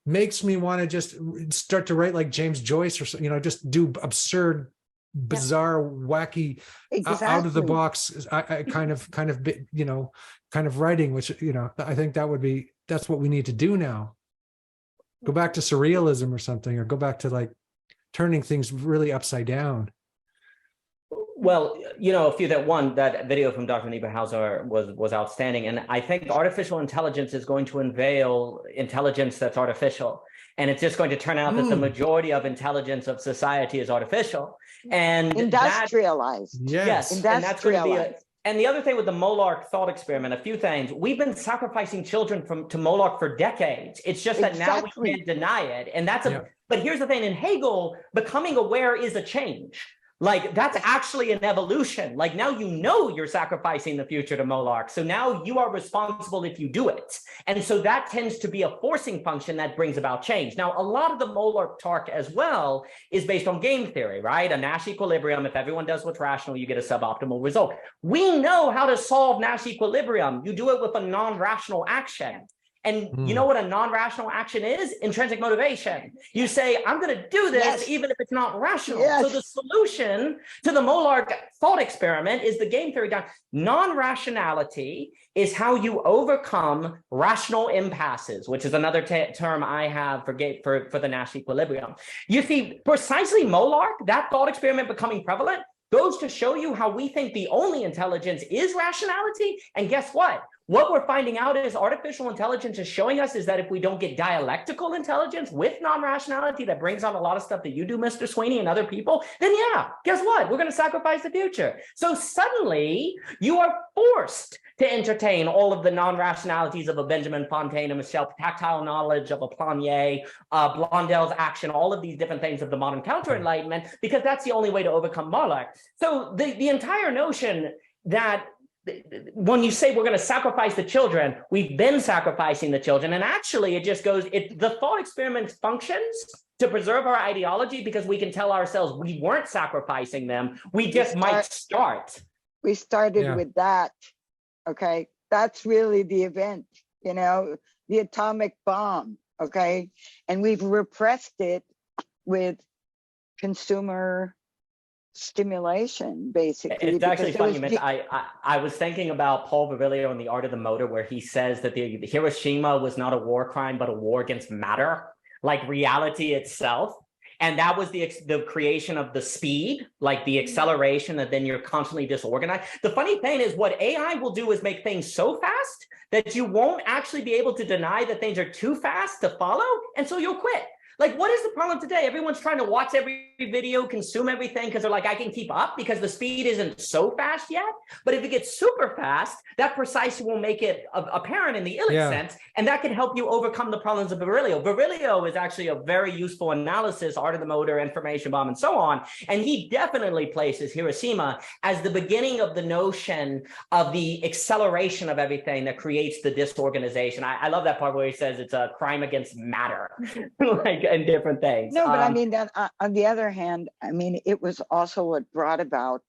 makes me want to just start to write like James Joyce, or, you know, just do absurd, bizarre, wacky, out of the box kind of writing, which, you know, I think that's what we need to do now. Go back to surrealism or something, or go back to like turning things really upside down. Well, you know, that video from Dr. Niederhauser was outstanding. And I think artificial intelligence is going to unveil intelligence that's artificial. And it's just going to turn out that the majority of intelligence of society is artificial. And industrialized. Yes. And that's going to be and the other thing with the Molark thought experiment, a few things. We've been sacrificing children to Molark for decades. It's just that now we can't deny it. And that's but here's the thing, in Hegel, becoming aware is a change. Like, that's actually an evolution. Like, now you know you're sacrificing the future to Molark. So now you are responsible if you do it. And so that tends to be a forcing function that brings about change. Now, a lot of the Molark talk as well is based on game theory, right? A Nash equilibrium. If everyone does what's rational, you get a suboptimal result. We know how to solve Nash equilibrium. You do it with a non-rational action. And you know what a non-rational action is? Intrinsic motivation. You say, I'm going to do this even if it's not rational. So the solution to the Molark thought experiment is the game theory. Non-rationality is how you overcome rational impasses, which is another term I have for the Nash equilibrium. You see, precisely Molark, that thought experiment becoming prevalent, goes to show you how we think the only intelligence is rationality. And guess what? What we're finding out is artificial intelligence is showing us is that if we don't get dialectical intelligence with non-rationality that brings on a lot of stuff that you do, Mr. Sweeney, and other people, then guess what? We're going to sacrifice the future. So suddenly you are forced to entertain all of the non-rationalities of a Benjamin Fontaine, a Michel, tactile knowledge of a Planier, Blondel's action, all of these different things of the modern counter-enlightenment, because that's the only way to overcome Molark. So the entire notion that when you say we're going to sacrifice the children, we've been sacrificing the children. And actually, it just goes, the thought experiment functions to preserve our ideology because we can tell ourselves we weren't sacrificing them. We just might start. We started with that. Okay. That's really the event, you know, the atomic bomb. Okay. And we've repressed it with consumer stimulation, basically. It's actually because funny. I was thinking about Paul Virilio in The Art of the Motor, where he says that the Hiroshima was not a war crime, but a war against matter, like reality itself. And that was the creation of the speed, like the acceleration, that then you're constantly disorganized. The funny thing is, what AI will do is make things so fast that you won't actually be able to deny that things are too fast to follow, and so you'll quit. Like, what is the problem today? Everyone's trying to watch every video, consume everything, because they're like, I can keep up because the speed isn't so fast yet. But if it gets super fast, that precisely will make it apparent in the Illich sense, and that can help you overcome the problems of Virilio. Virilio is actually a very useful analysis, Art of the Motor, Information Bomb, and so on. And he definitely places Hiroshima as the beginning of the notion of the acceleration of everything that creates the disorganization. I love that part where he says it's a crime against matter. Like, and different things. No, but I mean, that on the other hand, I mean, it was also what brought about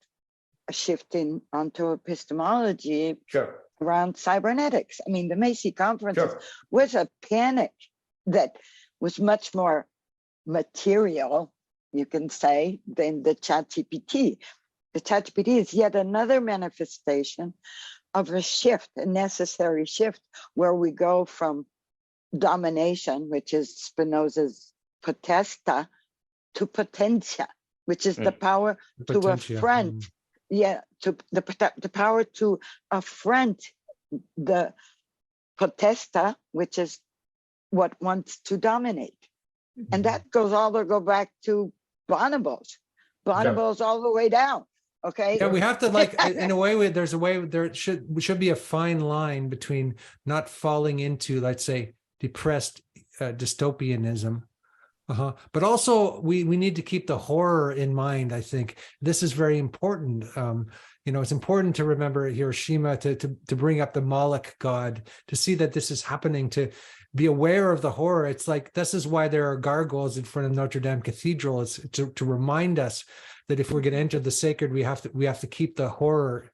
a shift onto epistemology around cybernetics. I mean, the Macy conferences was a panic that was much more material, you can say, than the ChatGPT. The ChatGPT is yet another manifestation of a shift, a necessary shift, where we go from domination, which is Spinoza's potesta, to potentia, which is the power to affront, to the power to affront the potesta, which is what wants to dominate. And that go back to bonobos all the way down. Okay. Yeah, we have to, like, in a way, there should be a fine line between not falling into, let's say, depressed dystopianism, but also we need to keep the horror in mind. I think this is very important. It's important to remember Hiroshima, to bring up the Moloch god, to see that this is happening, to be aware of the horror. It's like, this is why there are gargoyles in front of Notre Dame Cathedral. It's to remind us that if we're going to enter the sacred, we have to keep the horror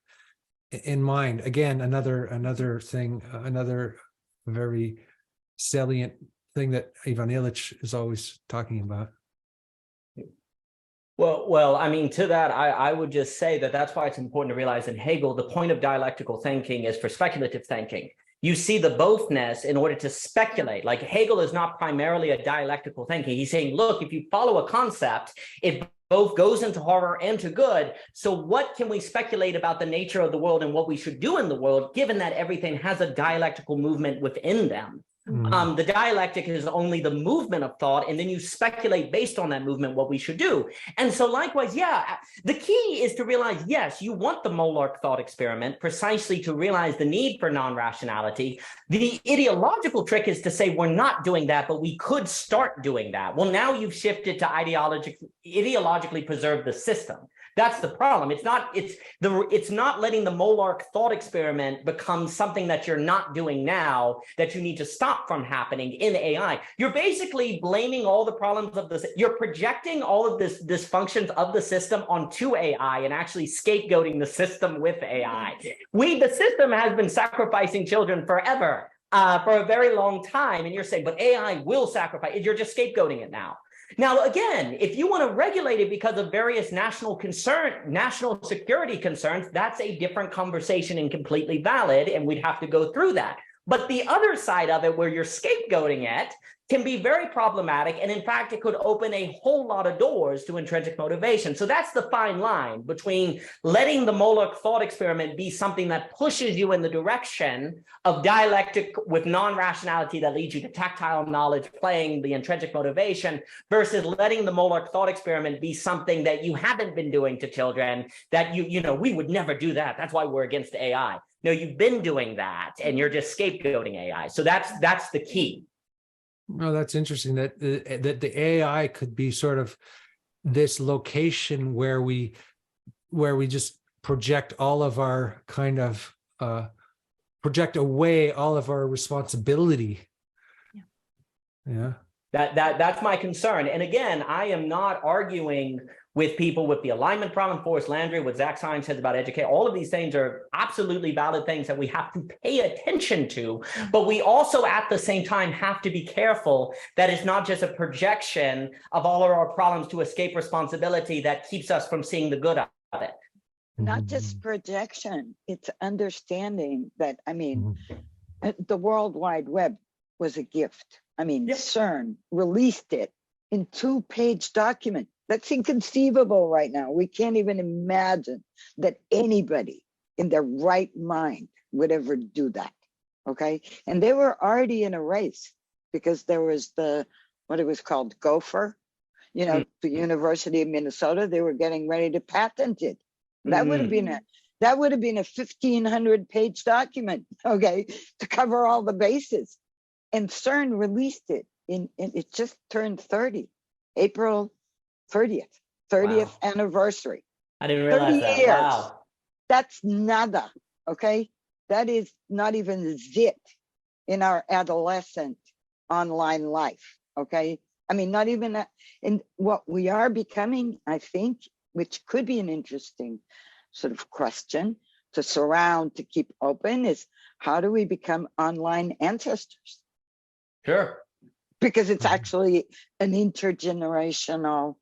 in mind. Again, another thing, another very salient thing that Ivan Illich is always talking about. Well, I mean, to that, I would just say that that's why it's important to realize in Hegel, the point of dialectical thinking is for speculative thinking. You see the bothness in order to speculate. Like, Hegel is not primarily a dialectical thinker. He's saying, look, if you follow a concept, it both goes into horror and to good. So what can we speculate about the nature of the world and what we should do in the world, given that everything has a dialectical movement within them? The dialectic is only the movement of thought, and then you speculate based on that movement what we should do. And so likewise, the key is to realize, yes, you want the Molark thought experiment precisely to realize the need for non-rationality. The ideological trick is to say we're not doing that, but we could start doing that. Well, now you've shifted to ideologically preserve the system. That's the problem. It's not letting the Molark thought experiment become something that you're not doing now, that you need to stop from happening in AI. You're basically blaming all the problems of this. You're projecting all of this dysfunctions of the system onto AI and actually scapegoating the system with AI. The system has been sacrificing children forever, for a very long time. And you're saying, but AI will sacrifice. You're just scapegoating it now. Now, again, if you want to regulate it because of various national security concerns, that's a different conversation and completely valid, and we'd have to go through that. But the other side of it, where you're scapegoating it, can be very problematic. And in fact, it could open a whole lot of doors to intrinsic motivation. So that's the fine line between letting the Moloch thought experiment be something that pushes you in the direction of dialectic with non-rationality that leads you to tactile knowledge, playing the intrinsic motivation, versus letting the Moloch thought experiment be something that you haven't been doing to children, that we would never do that. That's why we're against AI. No, you've been doing that, and you're just scapegoating AI. So that's the key. Well, that's interesting that the AI could be sort of this location where we just project all of our project away all of our responsibility. Yeah. That's my concern. And again, I am not arguing with people with the alignment problem, Forrest Landry, what Zach Stein says about education. All of these things are absolutely valid things that we have to pay attention to, but we also at the same time have to be careful that it's not just a projection of all of our problems to escape responsibility that keeps us from seeing the good of it. Not just projection, it's understanding that, I mean, Mm-hmm. the World Wide Web was a gift. I mean, Yep. CERN released it in 2-page document. That's inconceivable right now. We can't even imagine that anybody in their right mind would ever do that. Okay. And they were already in a race because there was what it was called, Gopher, the University of Minnesota. They were getting ready to patent it. That would have been a 1,500-page document, okay, to cover all the bases. And CERN released it it just turned 30, April 30th Wow. anniversary. I didn't realize 30 that. years. Wow. That's nada, okay? That is not even zit in our adolescent online life, okay? I mean, not even that. And what we are becoming, I think, which could be an interesting sort of question to keep open, is how do we become online ancestors? Sure. Because it's actually an intergenerational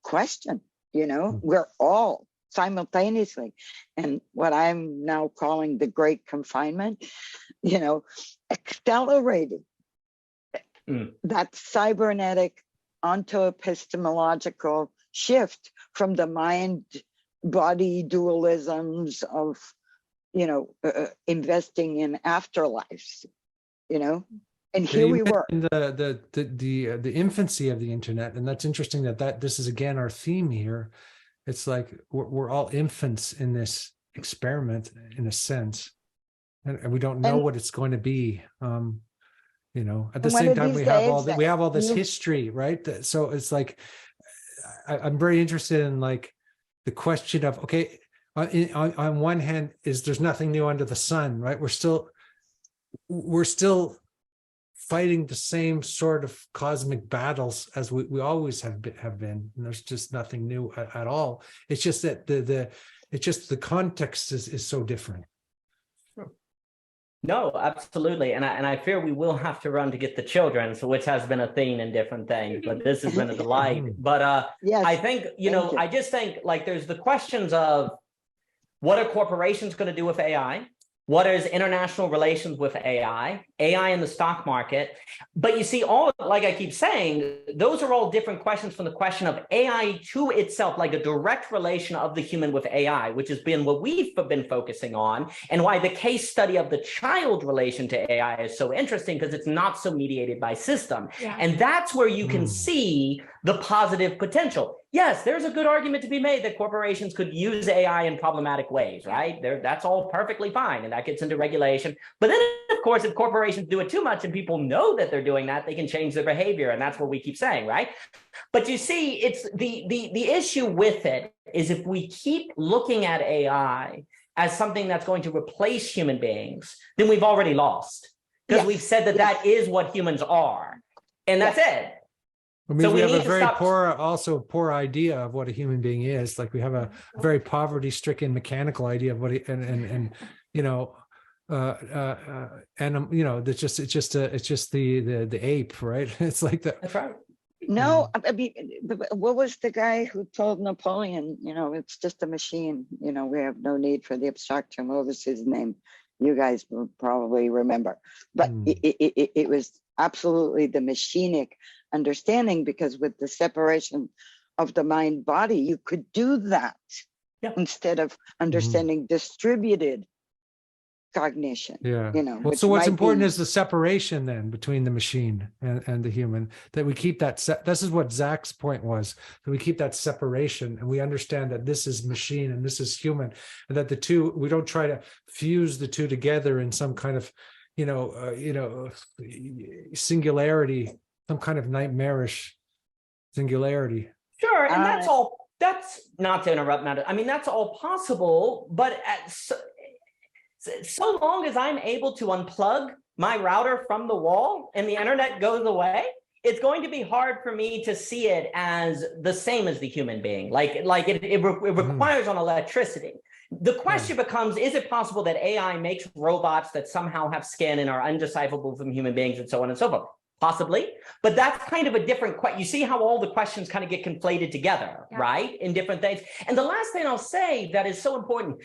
question, we're all simultaneously. And what I'm now calling the Great Confinement, accelerating that cybernetic onto-epistemological shift from the mind-body dualisms of, investing in afterlives, And here we were in the infancy of the internet, and that's interesting that this is again our theme here. It's like we're all infants in this experiment in a sense, and we don't know what it's going to be. At the same time we have all this history, right? So it's like I'm very interested in like the question of, okay, on one hand, there's nothing new under the sun, right? We're still fighting the same sort of cosmic battles as we always have been, and there's just nothing new at all. It's just that the context is so different. No, absolutely, and I fear we will have to run to get the children, so which has been a theme in different things. But this has been a delight. But yes, I think I just think like there's the questions of what are corporations going to do with AI? What is international relations with AI in the stock market? But you see, like I keep saying, those are all different questions from the question of AI to itself, like a direct relation of the human with AI, which has been what we've been focusing on, and why the case study of the child relation to AI is so interesting, because it's not so mediated by system. Yeah. And that's where you can see the positive potential. Yes, there's a good argument to be made that corporations could use AI in problematic ways, right? That's all perfectly fine, and that gets into regulation. But then, of course, if corporations do it too much and people know that they're doing that, they can change their behavior, and that's what we keep saying, right? But you see, it's the issue with it is if we keep looking at AI as something that's going to replace human beings, then we've already lost, because we've said that is what humans are, and that's it. I mean, so we have a very poor idea of what a human being is. Like we have a very poverty-stricken mechanical idea of what it's just the ape, right? It's like that. That's right. No, I mean, what was the guy who told Napoleon, it's just a machine, we have no need for the abstract term. What was his name? You guys will probably remember, but it was absolutely the machinic understanding, because with the separation of the mind body, you could do that instead of understanding distributed cognition. Well, so what's important is the separation then between the machine and the human, that we keep that this is what Zach's point was, that we keep that separation and we understand that this is machine and this is human, and that the two, we don't try to fuse the two together in some kind of singularity, some kind of nightmarish singularity. Sure, and that's not to interrupt, Matt. I mean, that's all possible, but so long as I'm able to unplug my router from the wall and the internet goes away, it's going to be hard for me to see it as the same as the human being. It requires on electricity. The question becomes, is it possible that AI makes robots that somehow have skin and are undecipherable from human beings and so on and so forth? Possibly, but that's kind of a different question. You see how all the questions kind of get conflated together, right? In different things. And the last thing I'll say that is so important,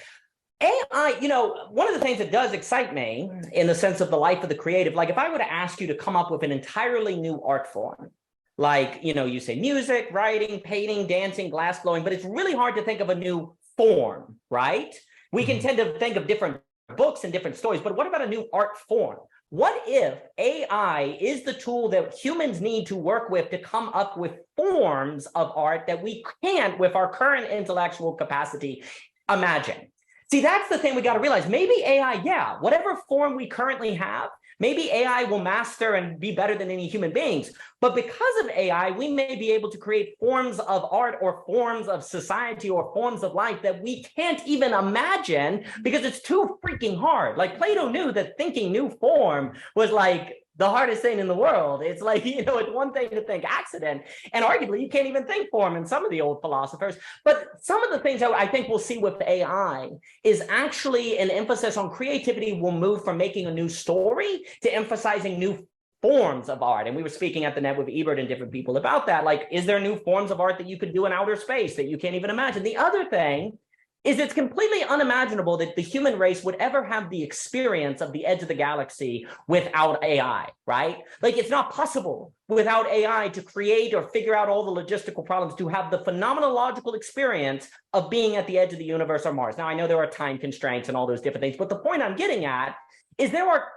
AI, one of the things that does excite me in the sense of the life of the creative, like if I were to ask you to come up with an entirely new art form, like, you say music, writing, painting, dancing, glass blowing, but it's really hard to think of a new form, right? We can tend to think of different books and different stories, but what about a new art form? What if AI is the tool that humans need to work with to come up with forms of art that we can't, with our current intellectual capacity, imagine? See, that's the thing we got to realize. Maybe AI, whatever form we currently have, maybe AI will master and be better than any human beings. But because of AI, we may be able to create forms of art or forms of society or forms of life that we can't even imagine because it's too freaking hard. Like Plato knew that thinking new form was like the hardest thing in the world. It's like, it's one thing to think accident, and arguably you can't even think form in some of the old philosophers. But some of the things that I think we'll see with AI is actually an emphasis on creativity will move from making a new story to emphasizing new forms of art. And we were speaking at the net with Ebert and different people about that. Like, is there new forms of art that you could do in outer space that you can't even imagine? The other thing is it's completely unimaginable that the human race would ever have the experience of the edge of the galaxy without AI, right? Like, it's not possible without AI to create or figure out all the logistical problems to have the phenomenological experience of being at the edge of the universe or Mars. Now, I know there are time constraints and all those different things, but the point I'm getting at is there are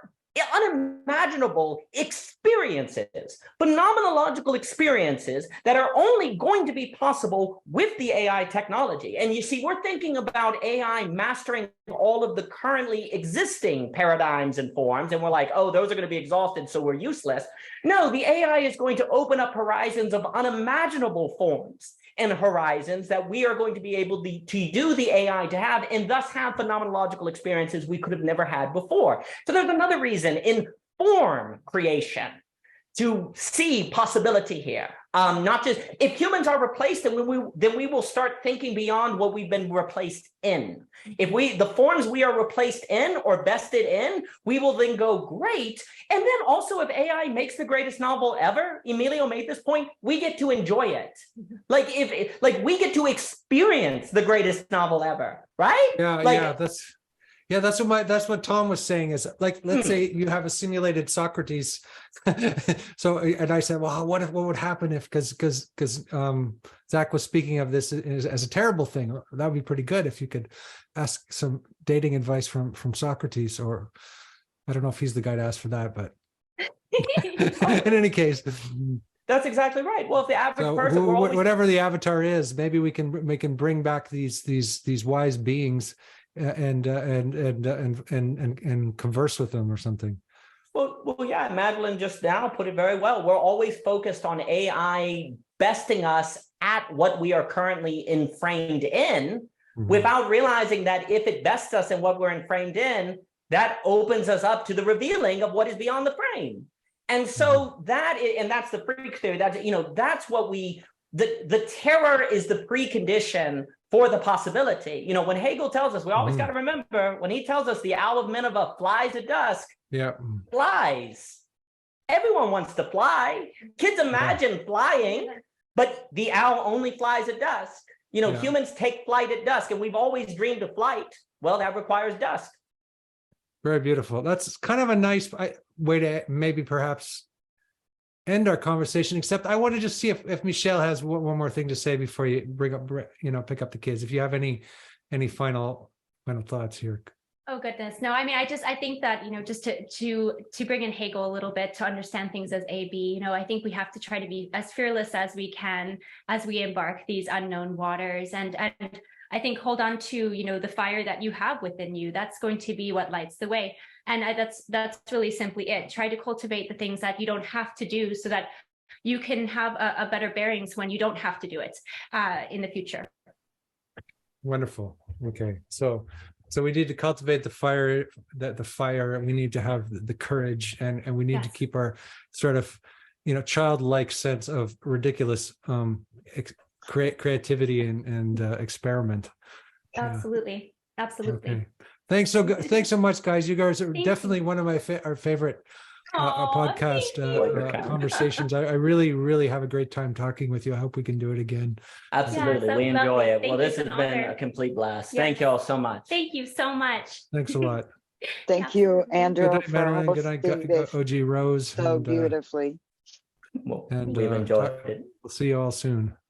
unimaginable experiences, phenomenological experiences that are only going to be possible with the AI technology. And you see, we're thinking about AI mastering all of the currently existing paradigms and forms, and we're like, oh, those are going to be exhausted, so we're useless. No, the AI is going to open up horizons of unimaginable forms and horizons that we are going to be able to do the AI to have, and thus have phenomenological experiences we could have never had before. So there's another reason in form creation to see possibility here. Not just if humans are replaced, then we will start thinking beyond what we've been replaced in. If the forms we are replaced in or bested in, we will then go great. And then also, if AI makes the greatest novel ever, Emilio made this point, we get to enjoy it. Like we get to experience the greatest novel ever, right? That's what Tom was saying is, like, let's say you have a simulated Socrates. So, and I said, well, what would happen if, because Zach was speaking of this as a terrible thing. That would be pretty good if you could ask some dating advice from Socrates, or I don't know if he's the guy to ask for that, but in any case. That's exactly right. Well, if the average person, whatever the avatar is, maybe we can bring back these wise beings and converse with them or something. Well, yeah, Madeline just now put it very well. We're always focused on AI besting us at what we are currently enframed in, without realizing that if it bests us in what we're enframed in, that opens us up to the revealing of what is beyond the frame. And so that's the freak theory. That's what the terror is the precondition for the possibility. When Hegel tells us, we always got to remember, when he tells us the owl of Minerva flies at dusk, flies. Everyone wants to fly. Kids imagine flying, but the owl only flies at dusk. Humans take flight at dusk, and we've always dreamed of flight. Well, that requires dusk. Very beautiful. That's kind of a nice way to maybe perhaps end our conversation, except I want to just see if Michelle has one more thing to say before you pick up the kids. If you have any final final thoughts here. Oh goodness, no. I mean, I think that, just to bring in Hegel a little bit to understand things as AB. I think we have to try to be as fearless as we can as we embark these unknown waters, and I think hold on to the fire that you have within you. That's going to be what lights the way, and that's really simply it. Try to cultivate the things that you don't have to do, so that you can have a better bearings when you don't have to do it in the future. Wonderful. Okay, so we need to cultivate the fire, we need to have the courage, and we need to keep our sort of childlike sense of ridiculous creativity and experiment. Absolutely. Absolutely. Okay. Thanks so much, guys. You guys are Thank definitely you. one of our favorite Aw, podcast thank you. conversations. I really, really have a great time talking with you. I hope we can do it again. Absolutely. Yes, we I love enjoy it. it. Thank Well, you. this It's has an been honor. a complete blast. Yes. Thank you all so much. Thank you so much. Thanks a lot. Thank you, Absolutely. Andrew, Good night, for Madeline. Good night, hosting this OG Rose. so beautifully. Well, And we've enjoyed talk- it. we'll see you all soon.